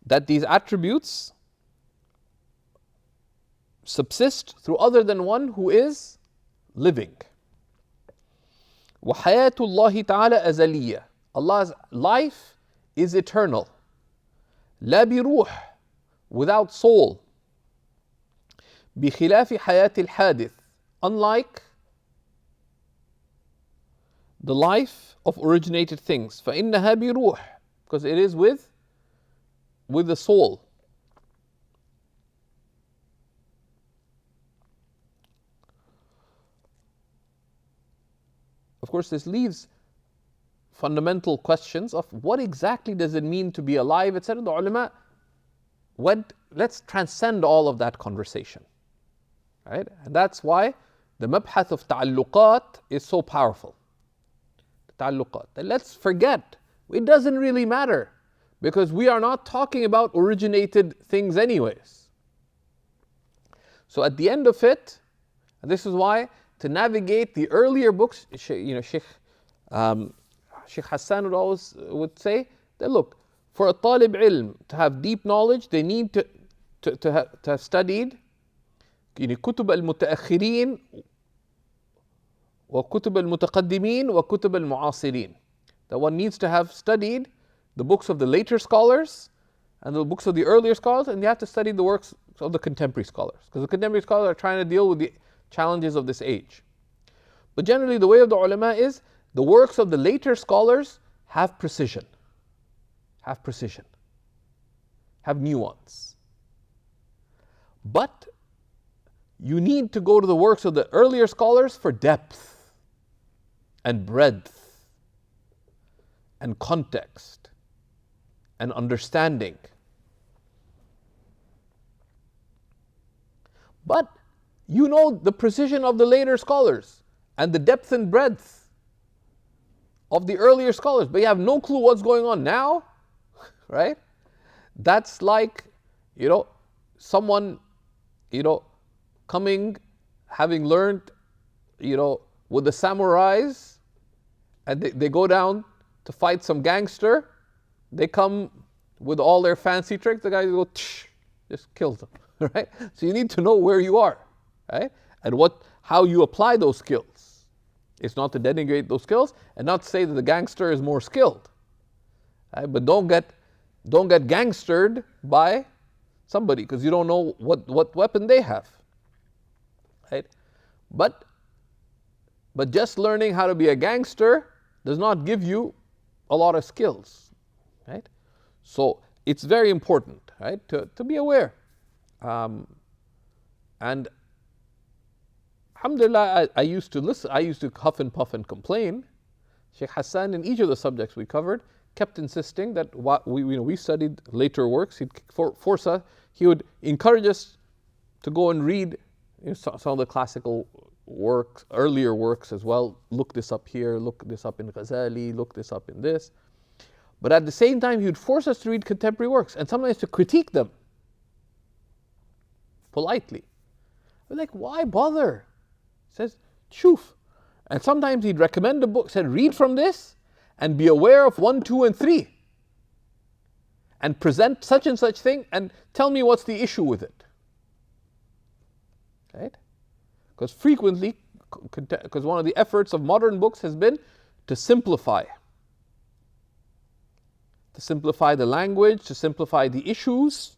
that these attributes subsist through other than one who is living. وَحَيَاةُ اللَّهِ تَعَالَى أَزَلِيَّةٌ, Allah's life is eternal. لَا بِرُوحٍ, without soul. بِخِلَافِ حَيَاةِ الْحَادِثِ, unlike the life of originated things. فَإِنَّهَا بِرُوحٍ, because it is with the soul. Of course, this leaves fundamental questions of what exactly does it mean to be alive, etc. The ulama let's transcend all of that conversation, right? And that's why the mabhath of ta'alluqat is so powerful. Ta'alluqat. And let's forget, it doesn't really matter, because we are not talking about originated things anyways. So at the end of it, and this is why to navigate the earlier books, Shaykh Hassan would say that, look, for a talib ilm to have deep knowledge, they need to have studied كتب المتأخرين وكتب المتقدمين وكتب المعاصرين. That one needs to have studied the books of the later scholars and the books of the earlier scholars, and you have to study the works of the contemporary scholars, because the contemporary scholars are trying to deal with the challenges of this age. But generally the way of the ulama is the works of the later scholars have precision, have nuance. But you need to go to the works of the earlier scholars for depth and breadth and context and understanding. But you know the precision of the later scholars and the depth and breadth of the earlier scholars, but you have no clue what's going on now, right? That's like, someone, coming, having learned, with the samurais, and they go down to fight some gangster. They come with all their fancy tricks. The guys go, just kills them, right? So you need to know where you are, right? And how you apply those skills. It's not to denigrate those skills and not to say that the gangster is more skilled, right? But don't get gangstered by somebody because you don't know what weapon they have, right? But just learning how to be a gangster does not give you a lot of skills, right? So it's very important, right, to be aware. And alhamdulillah, I used to listen, I used to huff and puff and complain. Shaykh Hassan, in each of the subjects we covered, kept insisting that we studied later works. He'd force us, he would encourage us to go and read some of the classical works, earlier works as well. Look this up here, look this up in Ghazali, look this up in this. But at the same time, he would force us to read contemporary works and sometimes to critique them politely. We're like, why bother? He says, shoof. And sometimes he'd recommend a book, said, read from this and be aware of 1, 2, and 3. And present such and such thing and tell me what's the issue with it. Right? Because frequently, because one of the efforts of modern books has been to simplify. To simplify the language, to simplify the issues.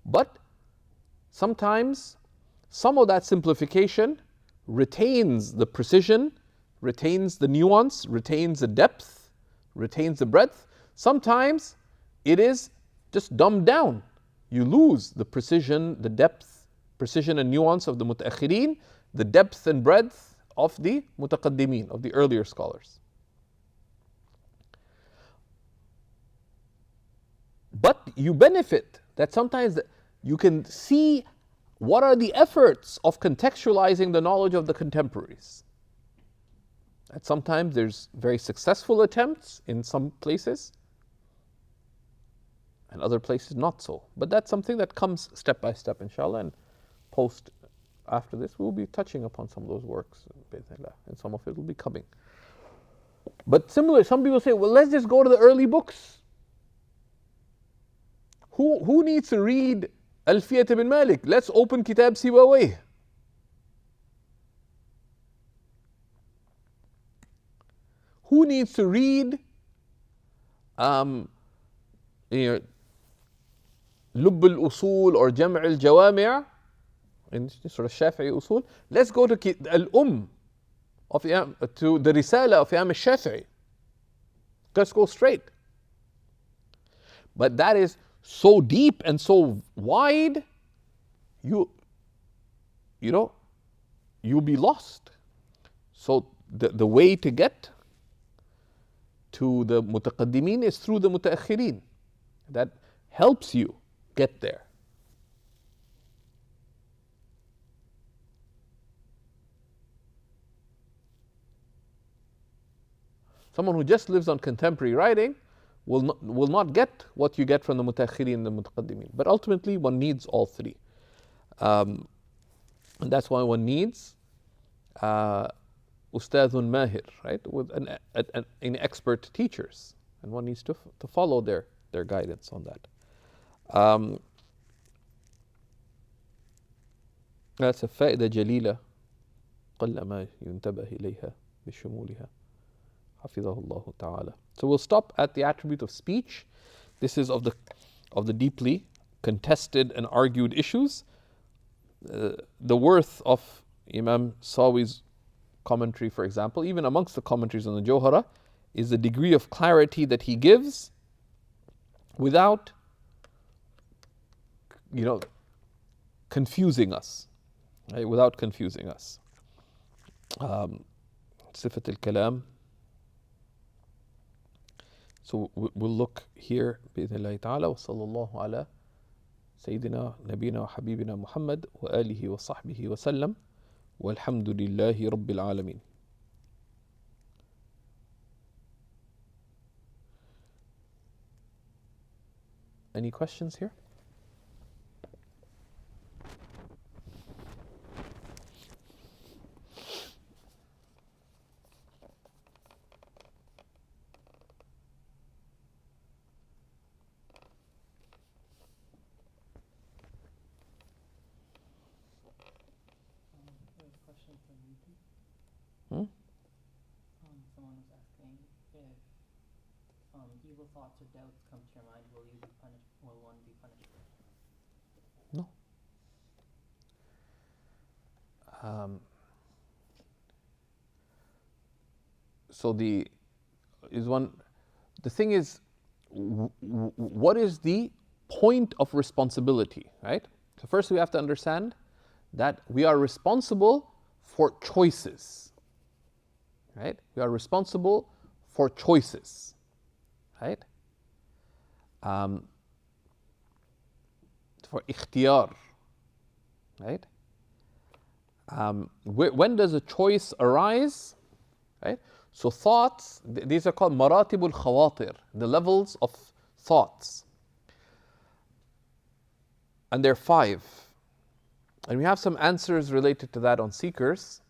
But sometimes some of that simplification retains the precision, retains the nuance, retains the depth, retains the breadth. Sometimes it is just dumbed down. You lose the precision, the depth, precision and nuance of the mutaakhireen, the depth and breadth of the mutaqaddimin, of the earlier scholars. But you benefit that sometimes you can see what are the efforts of contextualizing the knowledge of the contemporaries. And sometimes there's very successful attempts in some places, and other places not so. But that's something that comes step by step, inshallah, and after this we'll be touching upon some of those works, and some of it will be coming. But similarly, some people say, well, let's just go to the early books. Who needs to read Alfiyat ibn Malik? Let's open Kitab Sibawayh. Who needs to read Lubb al-Usul or Jam' al-Jawami' in sort of Shafi'i Usul? Let's go to al-Umm of to the Risala of Imam al-Shafi'i. Let's go straight. But that is so deep and so wide, you'll be lost. So the way to get to the mutaqaddimin is through the mutaakhirin. That helps you get there. Someone who just lives on contemporary writing will not get what you get from the mutaakhirin and the mutaqaddimin. But ultimately, one needs all three. And that's why one needs ustadhun mahir, right? With an expert teachers. And one needs to follow their guidance on that. That's a فائدة جليلة قل ما ينتبه إليها بشمولها حفظه الله تعالى. So we'll stop at the attribute of speech. This is of the deeply contested and argued issues. The worth of Imam Sawi's commentary, for example, even amongst the commentaries on the Jawhara, is the degree of clarity that he gives without, confusing us. Right? Without confusing us. Sifat al-Kalam. So we'll look here بإذن الله تعالى وصلى الله على سيدنا نبينا وحبيبنا محمد وآله وصحبه وسلم والحمد لله رب العالمين. Any questions here? Someone was asking if evil thoughts or doubts come to your mind, will you be punished? Will one be punished? No. So the thing is, what is the point of responsibility, right? So first we have to understand that we are responsible for choices, right? We are responsible for choices, right? For ikhtiyar, right? When does a choice arise, right? So thoughts, these are called maratibul khawatir, the levels of thoughts. And there are 5. And we have some answers related to that on Seekers.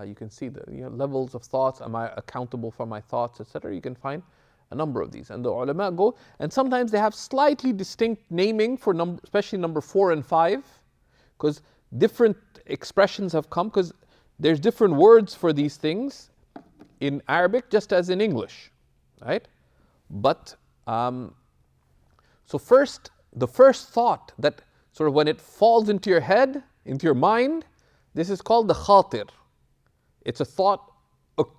You can see the levels of thoughts, am I accountable for my thoughts, etc. You can find a number of these. And the ulama go, and sometimes they have slightly distinct naming for especially number 4 and 5, because different expressions have come, because there's different words for these things in Arabic just as in English, right? But, so first, the first thought that sort of when it falls into your head, into your mind, this is called the khatir. It's a thought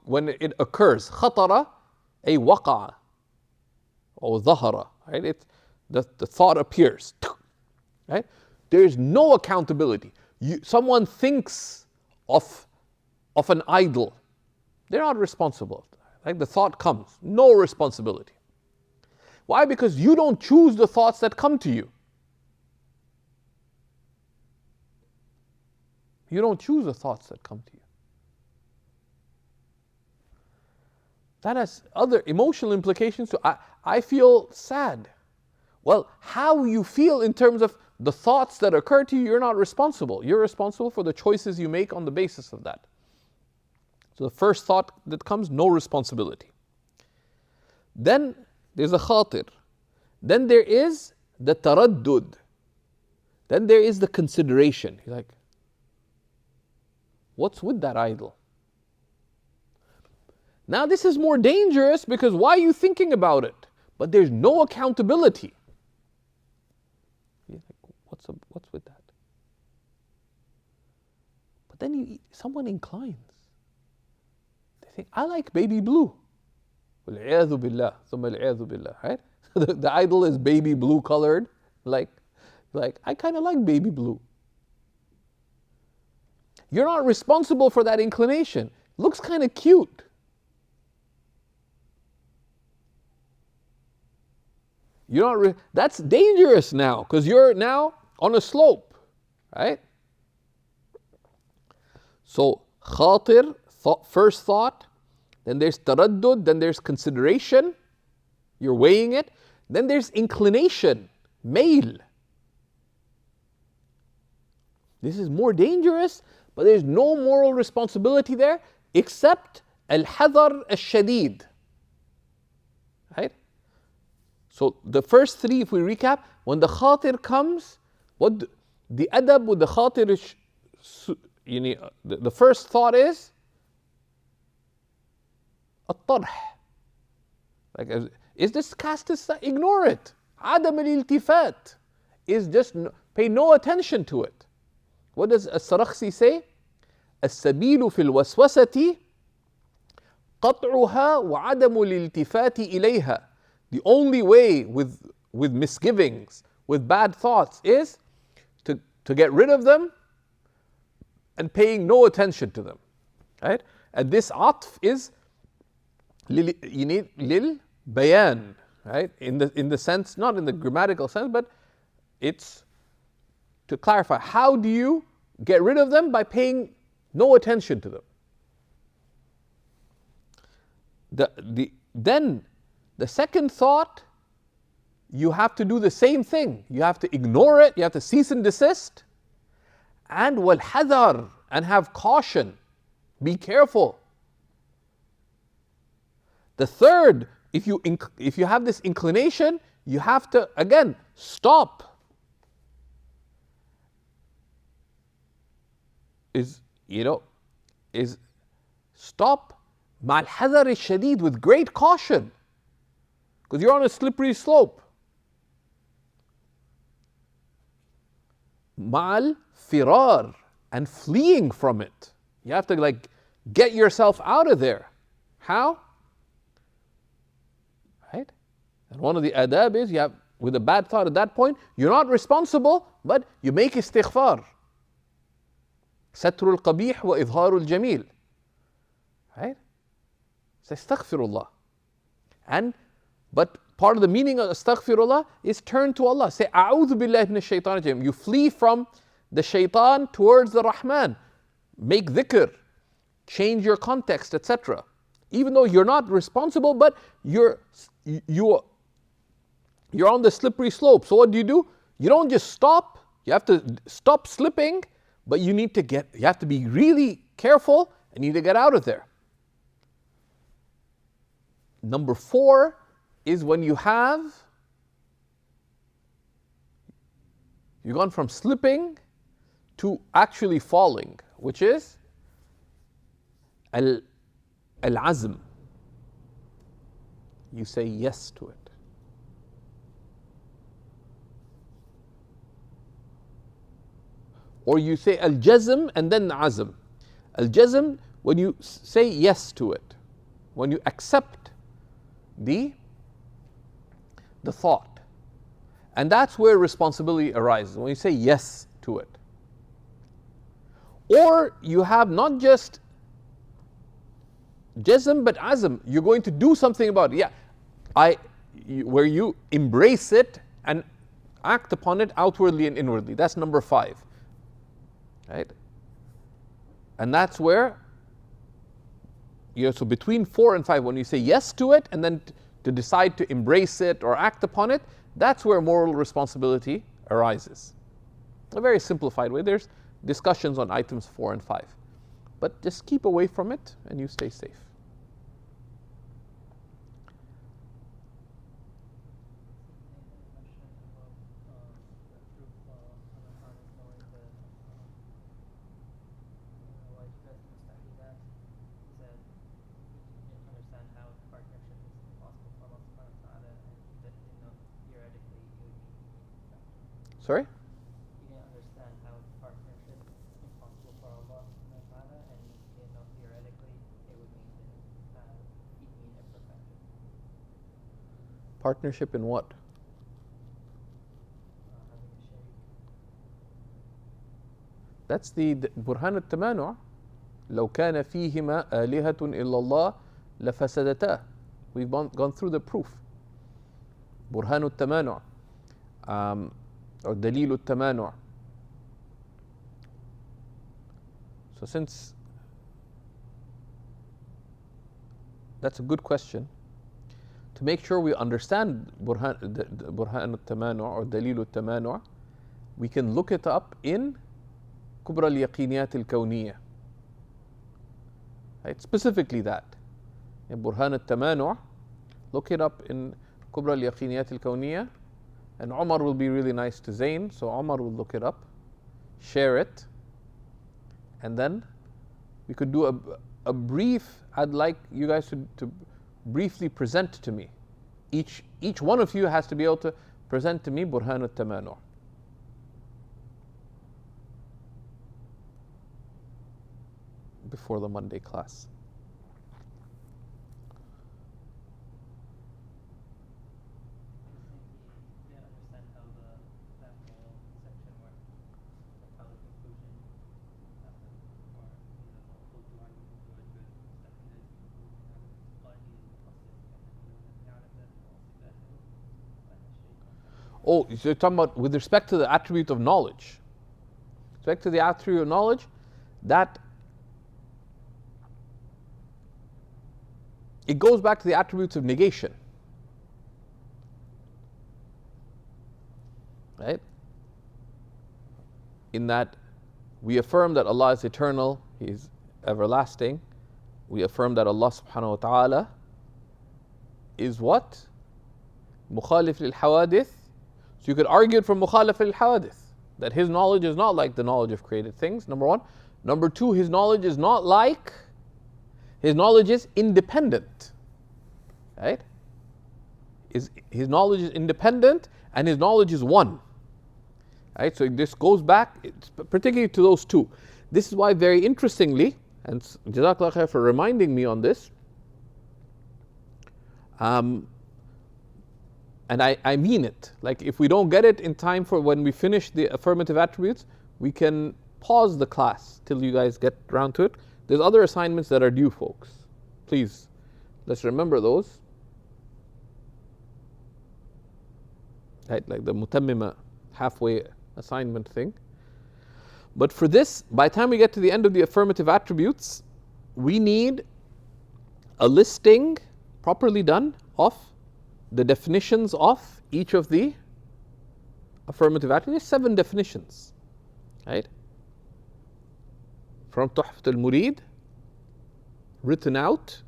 when it occurs. Khatara, a waqa'a, or dhahara, right? It's the thought appears, right? There is no accountability. Someone thinks of an idol. They're not responsible. Like the thought comes, no responsibility. Why? Because you don't choose the thoughts that come to you. You don't choose the thoughts that come to you. That has other emotional implications too. I feel sad. Well, how you feel in terms of the thoughts that occur to you, you're not responsible. You're responsible for the choices you make on the basis of that. So the first thought that comes, no responsibility. Then there's a khatir. Then there is the taraddud. Then there is the consideration. You're like, what's with that idol? Now this is more dangerous because why are you thinking about it? But there's no accountability. You're like, what's with that? But then someone inclines. They think, I like baby blue. وَالْعِيَاذُ بِاللَّهِ ثُمَّ الْعِيَاذُ بِاللَّهِ, right? The idol is baby blue colored. Like I kind of like baby blue. You're not responsible for that inclination. Looks kind of cute. You're not. That's dangerous now because you're now on a slope, right? So khatir, first thought. Then there's taraddud. Then there's consideration. You're weighing it. Then there's inclination, mail. This is more dangerous, but there's no moral responsibility there except al-hadar al-shadid. Right? So the first 3, if we recap, when the khatir comes, what the adab with the khatir is, the first thought is الطرح. Like, is this cast aside? Ignore it. عدم الالتفات is just pay no attention to it. What does السرخسي say? السبيل في الوسوسة قطعها وعدم الالتفات إليها. The only way with misgivings, with bad thoughts, is to get rid of them and paying no attention to them. Right? And this atf is lil bayan, right? In the sense, not in the grammatical sense, but it's to clarify. How do you get rid of them? By paying no attention to them. Then the second thought, you have to do the same thing. You have to ignore it. You have to cease and desist. And wal hadar, and have caution. Be careful. The third, if you have this inclination, you have to again stop. Is stop مع الحذر الشديد, with great caution, because you're on a slippery slope. مع الفرار, and fleeing from it. You have to get yourself out of there. How? Right? And one of the adab is, you have, with a bad thought at that point, you're not responsible, but you make istighfar. ستر القبيح وإظهار الجميل. Right? Say astaghfirullah. But part of the meaning of astaghfirullah is turn to Allah. Say, A'udhu billahi minash shaitan rajim. You flee from the shaitan towards the Rahman. Make dhikr. Change your context, etc. Even though you're not responsible, but you're on the slippery slope. So what do? You don't just stop. You have to stop slipping, but you have to be really careful and you need to get out of there. Number 4 is when you've gone from slipping to actually falling, which is al-azm. You say yes to it. Or you say al-jazm and then azm. Al-jazm, when you say yes to it, when you accept the thought. And that's where responsibility arises, when you say yes to it. Or you have not just jazm but azm, you're going to do something about it. Where you embrace it and act upon it outwardly and inwardly. That's number 5. Right? And that's where, so between 4 and 5, when you say yes to it and then to decide to embrace it or act upon it, that's where moral responsibility arises. A very simplified way. There's discussions on items 4 and 5. But just keep away from it and you stay safe. Sorry? You didn't understand how partnership is impossible for Allah and you didn't know theoretically it would mean imperfection. Partnership in what? Having a shaykh. That's the Burhan al-Tamanu'. لو كان فيهما آلهة إلا الله لفسدتا. We've gone through the proof. Burhan al-Tamanu' or Dalil al-Tamanu'. So since that's a good question, to make sure we understand Burhan al-Tamanu' or Dalil al-Tamanu', we can look it up in Kubra al-Yaqiniyat al-Kawniyah. Right? Specifically that. In Burhan al-Tamanu', look it up in Kubra al-Yaqiniyat al-Kawniyah. And Omar will be really nice to Zain, so Omar will look it up, share it, and then we could do a brief. I'd like you guys to briefly present to me. Each one of you has to be able to present to me Burhan al-Tamanu' before the Monday class. Oh, so you're talking about with respect to the attribute of knowledge. With respect to the attribute of knowledge, that it goes back to the attributes of negation. Right? In that we affirm that Allah is eternal, He is everlasting. We affirm that Allah subhanahu wa ta'ala is what? Mukhalif lil hawadith. So you could argue it from Mukhalif al-Hawadith, that his knowledge is not like the knowledge of created things, number 1. Number 2, his knowledge is independent. Right? His knowledge is independent and his knowledge is one. Right? So this goes back particularly to those two. This is why, very interestingly, and Jazakallah khair for reminding me on this, and I mean it. Like, if we don't get it in time for when we finish the affirmative attributes, we can pause the class till you guys get around to it. There's other assignments that are due, folks. Please, let's remember those. right? Like the mutammima halfway assignment thing. But for this, by the time we get to the end of the affirmative attributes, we need a listing properly done of the definitions of each of the affirmative attributes. 7 definitions, right? From Tuhfat al-Murid, written out.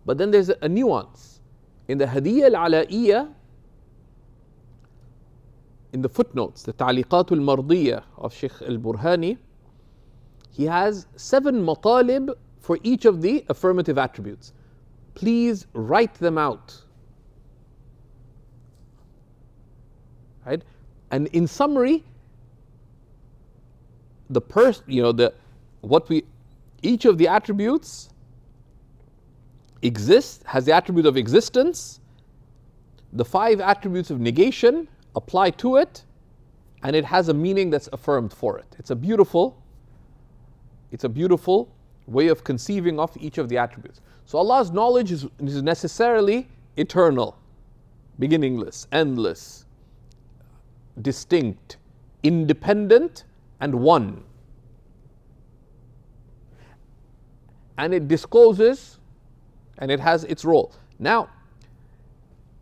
But then there's a nuance. In the Hadiyya al-Ala'iyya, in the footnotes, the Ta'liqat al-Mardiyya of Shaykh al-Burhani, he has 7 matalib for each of the affirmative attributes. Please write them out. Right? And in summary, each of the attributes has the attribute of existence, the 5 attributes of negation apply to it, and it has a meaning that's affirmed for it. It's a beautiful way of conceiving of each of the attributes. So Allah's knowledge is necessarily eternal, beginningless, endless, distinct, independent, and one. And it discloses, and it has its role. Now,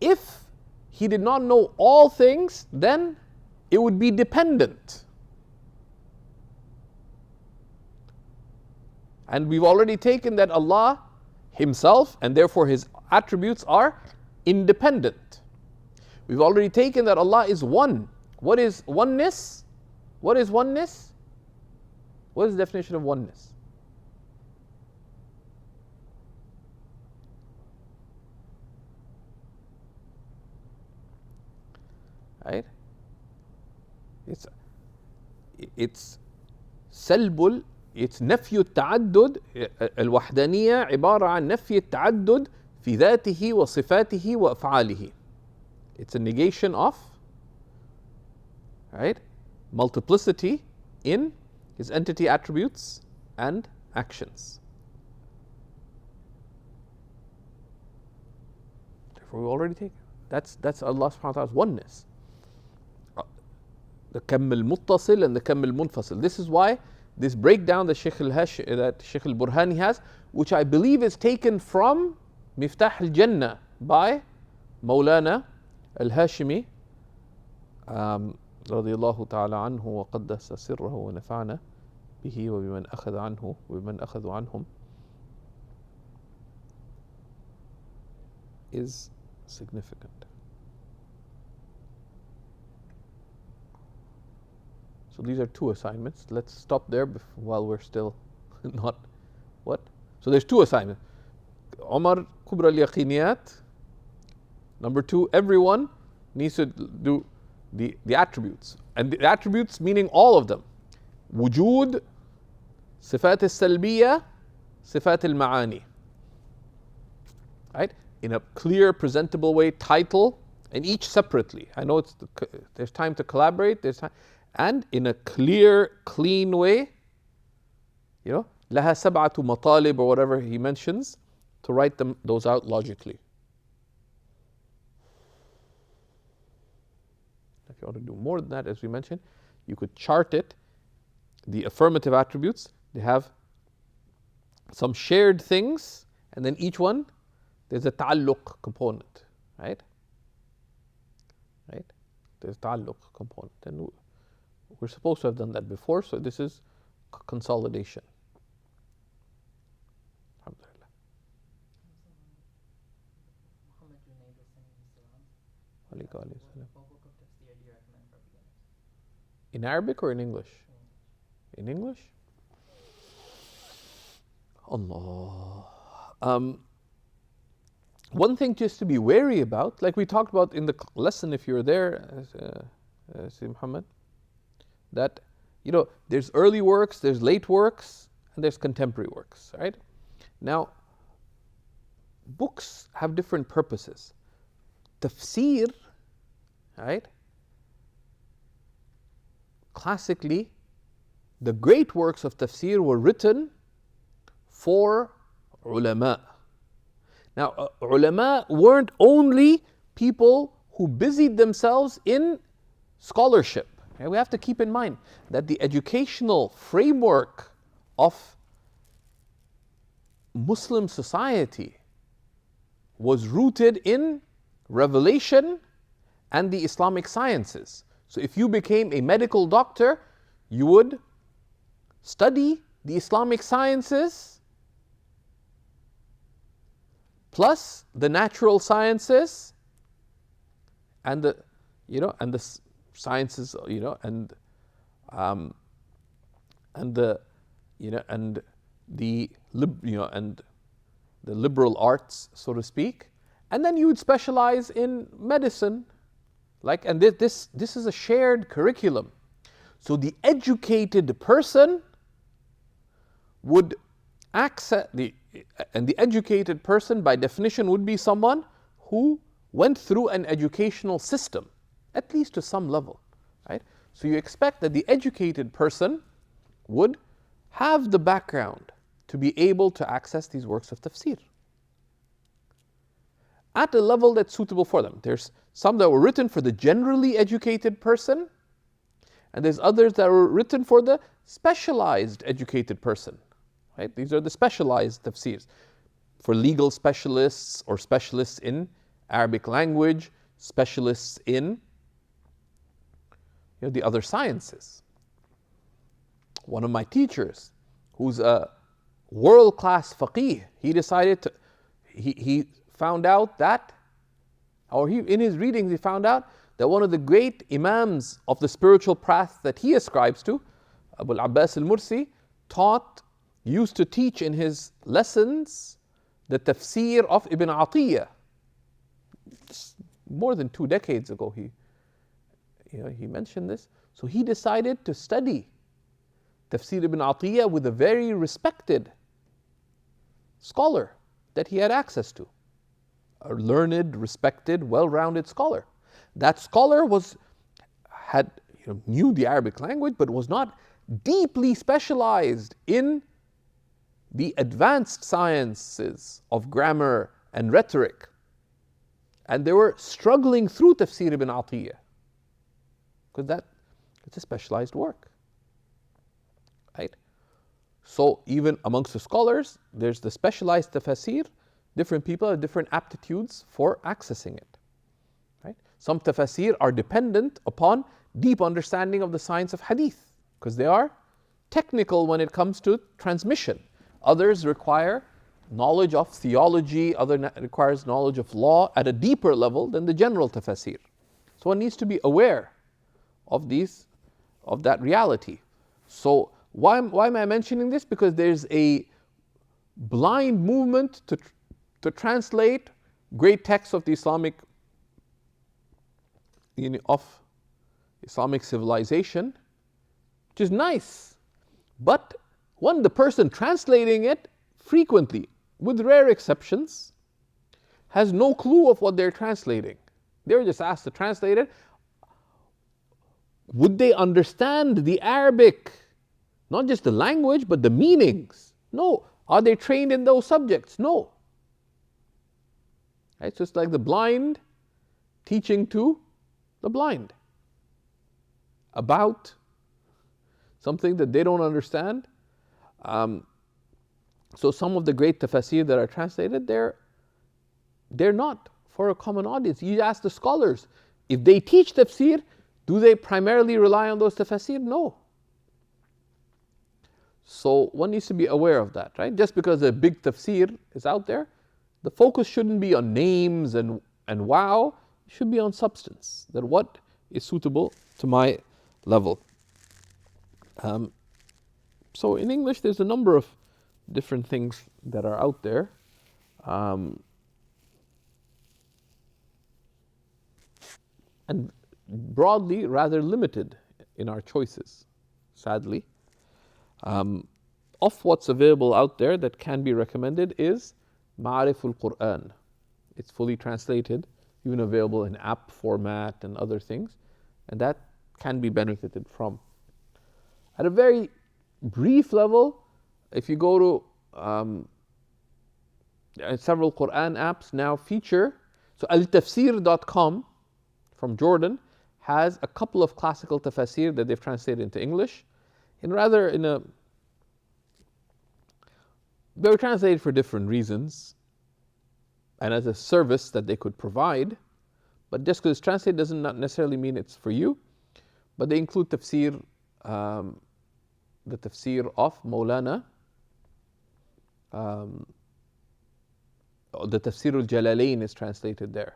if He did not know all things, then it would be dependent. And we've already taken that Allah Himself, and therefore His attributes, are independent. We've already taken that Allah is one. What is oneness? What is oneness? What is the definition of oneness? Right? It's سلب it's نفي التعدد. الوحدانية عبارة عن نفي التعدد في ذاته وصفاته وأفعاله. It's a negation of, right, multiplicity in His entity, attributes, and actions. Therefore, we already take that's Allah subhanahu wa ta'ala's oneness. The Kam al-Muttasil and the Kam al-Munfasil. This is why this breakdown that Shaykh al-Burhani has, which I believe is taken from Miftah al-Jannah by Mawlana al-Hashimi radiyallahu ta'ala anhu wa qaddasa sirrahu wa nafa'na bihi wa biman akhadha anhu wa biman akhadhu anhum, is significant. So these are 2 assignments. Let's stop there while we're still not what? So there's 2 assignments. Omar Kubra al-Yaqiniyat. Number 2, everyone needs to do the attributes. And the attributes meaning all of them. Wujud, Sifat al-Salbiya, Sifat al-Ma'ani. Right? In a clear, presentable way, title, and each separately. I know there's time to collaborate, and in a clear, clean way, لها 7 matalib or whatever he mentions, to write those out logically. If you want to do more than that, as we mentioned, you could chart it. The affirmative attributes, they have some shared things, and then each one, there's a ta'alluq component, right? Right? There's a ta'alluq component. And we're supposed to have done that before, so this is consolidation. Alhamdulillah. In Arabic or in English? In English? Allah. One thing just to be wary about, like we talked about in the lesson, if you're there, Sayyid Muhammad, that there's early works, there's late works, and there's contemporary works, right? Now, books have different purposes. Tafsir, right? Classically, the great works of tafsir were written for ulama. Now, ulama weren't only people who busied themselves in scholarship. And we have to keep in mind that the educational framework of Muslim society was rooted in revelation and the Islamic sciences. So if you became a medical doctor, you would study the Islamic sciences plus the natural sciences and the sciences, and the liberal arts, so to speak, and then you would specialize in medicine, and this is a shared curriculum. So the educated person would access the educated person by definition would be someone who went through an educational system, at least to some level, right? So you expect that the educated person would have the background to be able to access these works of tafsir at a level that's suitable for them. There's some that were written for the generally educated person, and there's others that were written for the specialized educated person, right? These are the specialized tafsirs for legal specialists or specialists in Arabic language, specialists in the other sciences. One of my teachers, who's a world-class faqih, he found out that, in his readings he found out that one of the great imams of the spiritual path that he ascribes to, Abu al-Abbas al-Mursi, used to teach in his lessons the tafsir of Ibn Atiyah. More than 2 decades ago he mentioned this. So he decided to study Tafsir Ibn Atiyah with a very respected scholar that he had access to. A learned, respected, well-rounded scholar. That scholar knew the Arabic language, but was not deeply specialized in the advanced sciences of grammar and rhetoric. And they were struggling through Tafsir Ibn Atiyah, because it's a specialized work, right? So even amongst the scholars, there's the specialized tafsir. Different people have different aptitudes for accessing it, right? Some tafsir are dependent upon deep understanding of the science of hadith, because they are technical when it comes to transmission. Others require knowledge of theology, requires knowledge of law at a deeper level than the general tafsir. So one needs to be aware of that reality. So why am I mentioning this? Because there's a blind movement to translate great texts of the Islamic civilization, which is nice. But the person translating it frequently, with rare exceptions, has no clue of what they're translating. They were just asked to translate it. Would they understand the Arabic, not just the language, but the meanings? No. Are they trained in those subjects? No. Right? So it's like the blind teaching to the blind about something that they don't understand. So some of the great tafsir that are translated, they're not for a common audience. You ask the scholars, if they teach tafsir, do they primarily rely on those tafsir? No. So one needs to be aware of that, right? Just because a big tafsir is out there, the focus shouldn't be on names and wow, it should be on substance, that what is suitable to my level. So in English, there's a number of different things that are out there. And broadly, rather limited in our choices, sadly. Of what's available out there that can be recommended is Ma'ariful Quran. It's fully translated, even available in app format and other things, and that can be benefited from. At a very brief level, if you go to several Quran apps now feature, so altafsir.com from Jordan has a couple of classical tafasir that they've translated into English, they were translated for different reasons and as a service that they could provide. But just because it's translated doesn't not necessarily mean it's for you. But they include tafsir, the tafsir of Maulana, the tafsir al-Jalalain is translated there.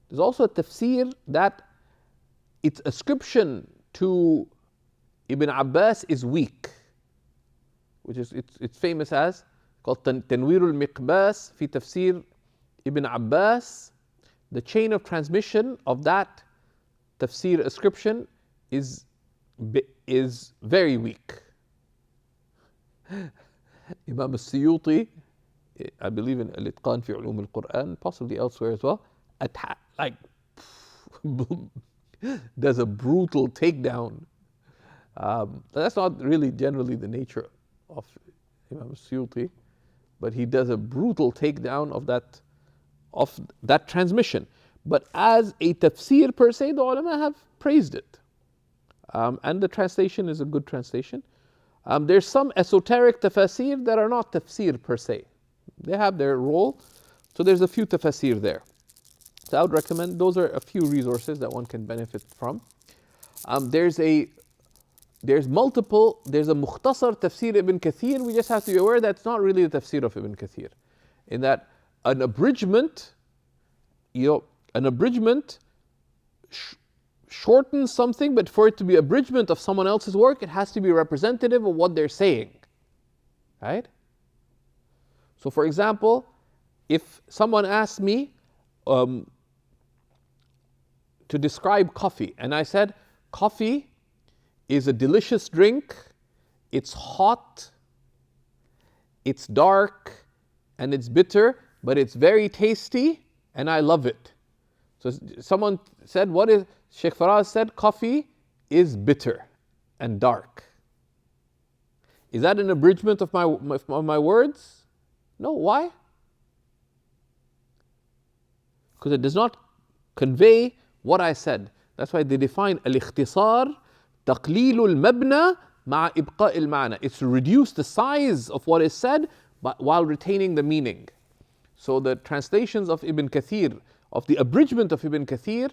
There's also a tafsir that its ascription to Ibn Abbas is weak, which is it's famous as called Tanwir al-Miqbas fi tafsir Ibn Abbas. The chain of transmission of that tafsir ascription is very weak. Imam Suyuti, I believe in al-Itqan fi ulum al-Quran, possibly elsewhere as well, does a brutal takedown. That's not really generally the nature of Imam Suyuti, but he does a brutal takedown of that transmission. But as a tafsir per se, the ulama have praised it. And the translation is a good translation. There's some esoteric tafasir that are not tafsir per se. They have their role. So there's a few tafasir there. So I would recommend, those are a few resources that one can benefit from. There's a Mukhtasar Tafsir Ibn Kathir. We just have to be aware that it's not really the tafsir of Ibn Kathir. In that an abridgment shortens something, but for it to be abridgment of someone else's work, it has to be representative of what they're saying. Right? So for example, if someone asks me to describe coffee, and I said, coffee is a delicious drink, it's hot, it's dark, and it's bitter, but it's very tasty, and I love it. So someone said, Shaykh Faraz said, coffee is bitter and dark. Is that an abridgment of my words? No, why? Because it does not convey what I said. That's why they define al-ikhtisar, taqleelu al-mabna ma'a ibqa' al-ma'na. It's to reduce the size of what is said but while retaining the meaning. So the translations of Ibn Kathir, of the abridgment of Ibn Kathir,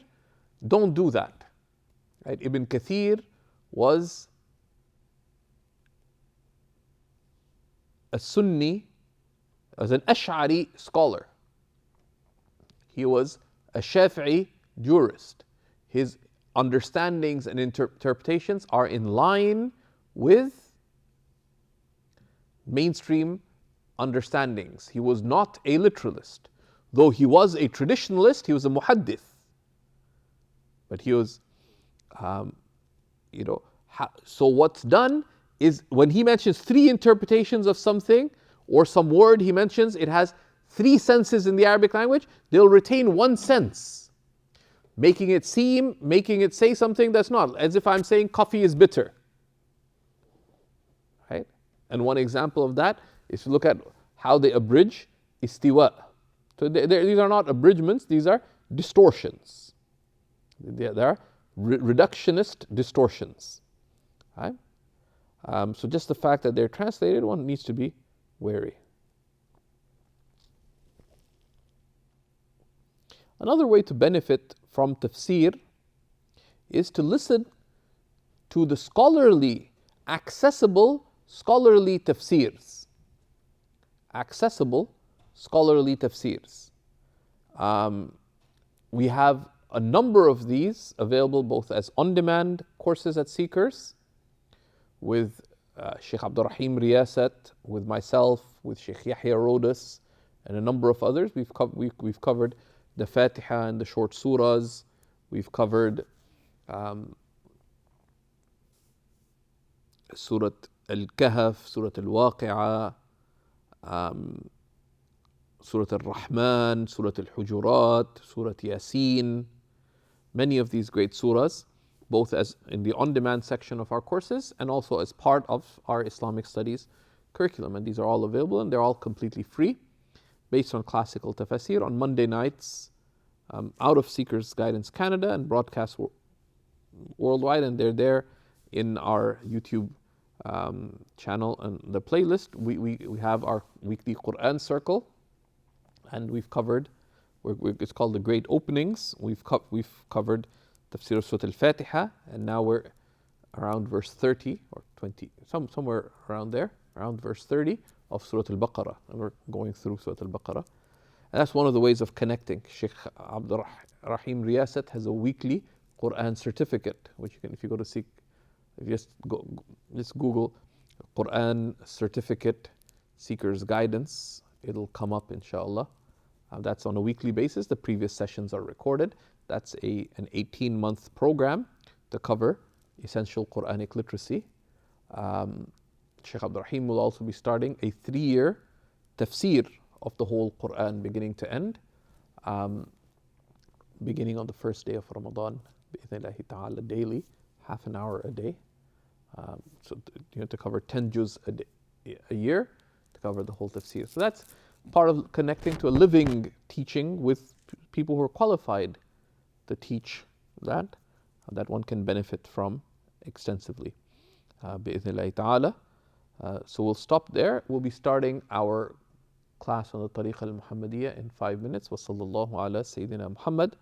don't do that. Right? Ibn Kathir was a Sunni, as an Ash'ari scholar. He was a Shafi'i jurist. His understandings and interpretations are in line with mainstream understandings. He was not a literalist. Though he was a traditionalist, he was a muhaddith. But he was, so what's done is when he mentions three interpretations of something or some word he mentions, it has three senses in the Arabic language, they'll retain one sense, making it say something that's not, as if I'm saying coffee is bitter. Right? And one example of that is to look at how they abridge istiwa. So these are not abridgments, these are distortions. They are reductionist distortions. Right? So just the fact that they're translated, one needs to be wary. Another way to benefit from tafsir is to listen to the accessible scholarly tafsirs. Accessible scholarly tafsirs. We have a number of these available both as on-demand courses at Seekers, with Sheikh Abdul Rahim Riyasat, with myself, with Sheikh Yahya Rodus, and a number of others. We've covered the Fatiha and the short surahs. We've covered Surah Al-Kahf, Surah Al-Waqi'ah, Surah Al-Rahman, Surah Al-Hujurat, Surah Yasin, many of these great surahs, both as in the on-demand section of our courses and also as part of our Islamic studies curriculum. And these are all available and they're all completely free, based on classical tafsir. On Monday nights, out of Seekers Guidance Canada and broadcast worldwide, and they're there in our YouTube channel and the playlist. We have our weekly Quran circle, and we've covered, it's called the Great Openings. We've covered Tafsir of Surah Al-Fatiha, and now we're around verse 30 or 20, somewhere around there, around verse 30 of Surah Al-Baqarah, and we're going through Surah Al-Baqarah. And that's one of the ways of connecting. Shaykh Abdul Rahim Riyasat has a weekly Quran certificate, which you can, if you go to seek, if you just Google Quran certificate Seekers Guidance, it'll come up, inshallah. That's on a weekly basis. The previous sessions are recorded. That's an 18-month program to cover essential Quranic literacy. Shaykh Abdul Rahim will also be starting a 3-year tafsir of the whole Quran beginning to end, beginning on the first day of Ramadan, bi'idhnillahi ta'ala, daily, half an hour a day. So you have to cover 10 juz a year to cover the whole tafsir. So that's part of connecting to a living teaching with people who are qualified to teach that one can benefit from extensively, bi'idhnillahi ta'ala. So we'll stop there. We'll be starting our class on the Tariqa al-Muhammadiyya in 5 minutes. Wa sallallahu ala Sayyidina Muhammad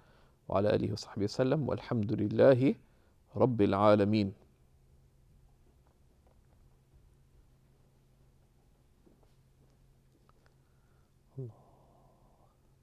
wa ala alihi wa sahbihi wa sallam, walhamdulillahi rabbil alameen.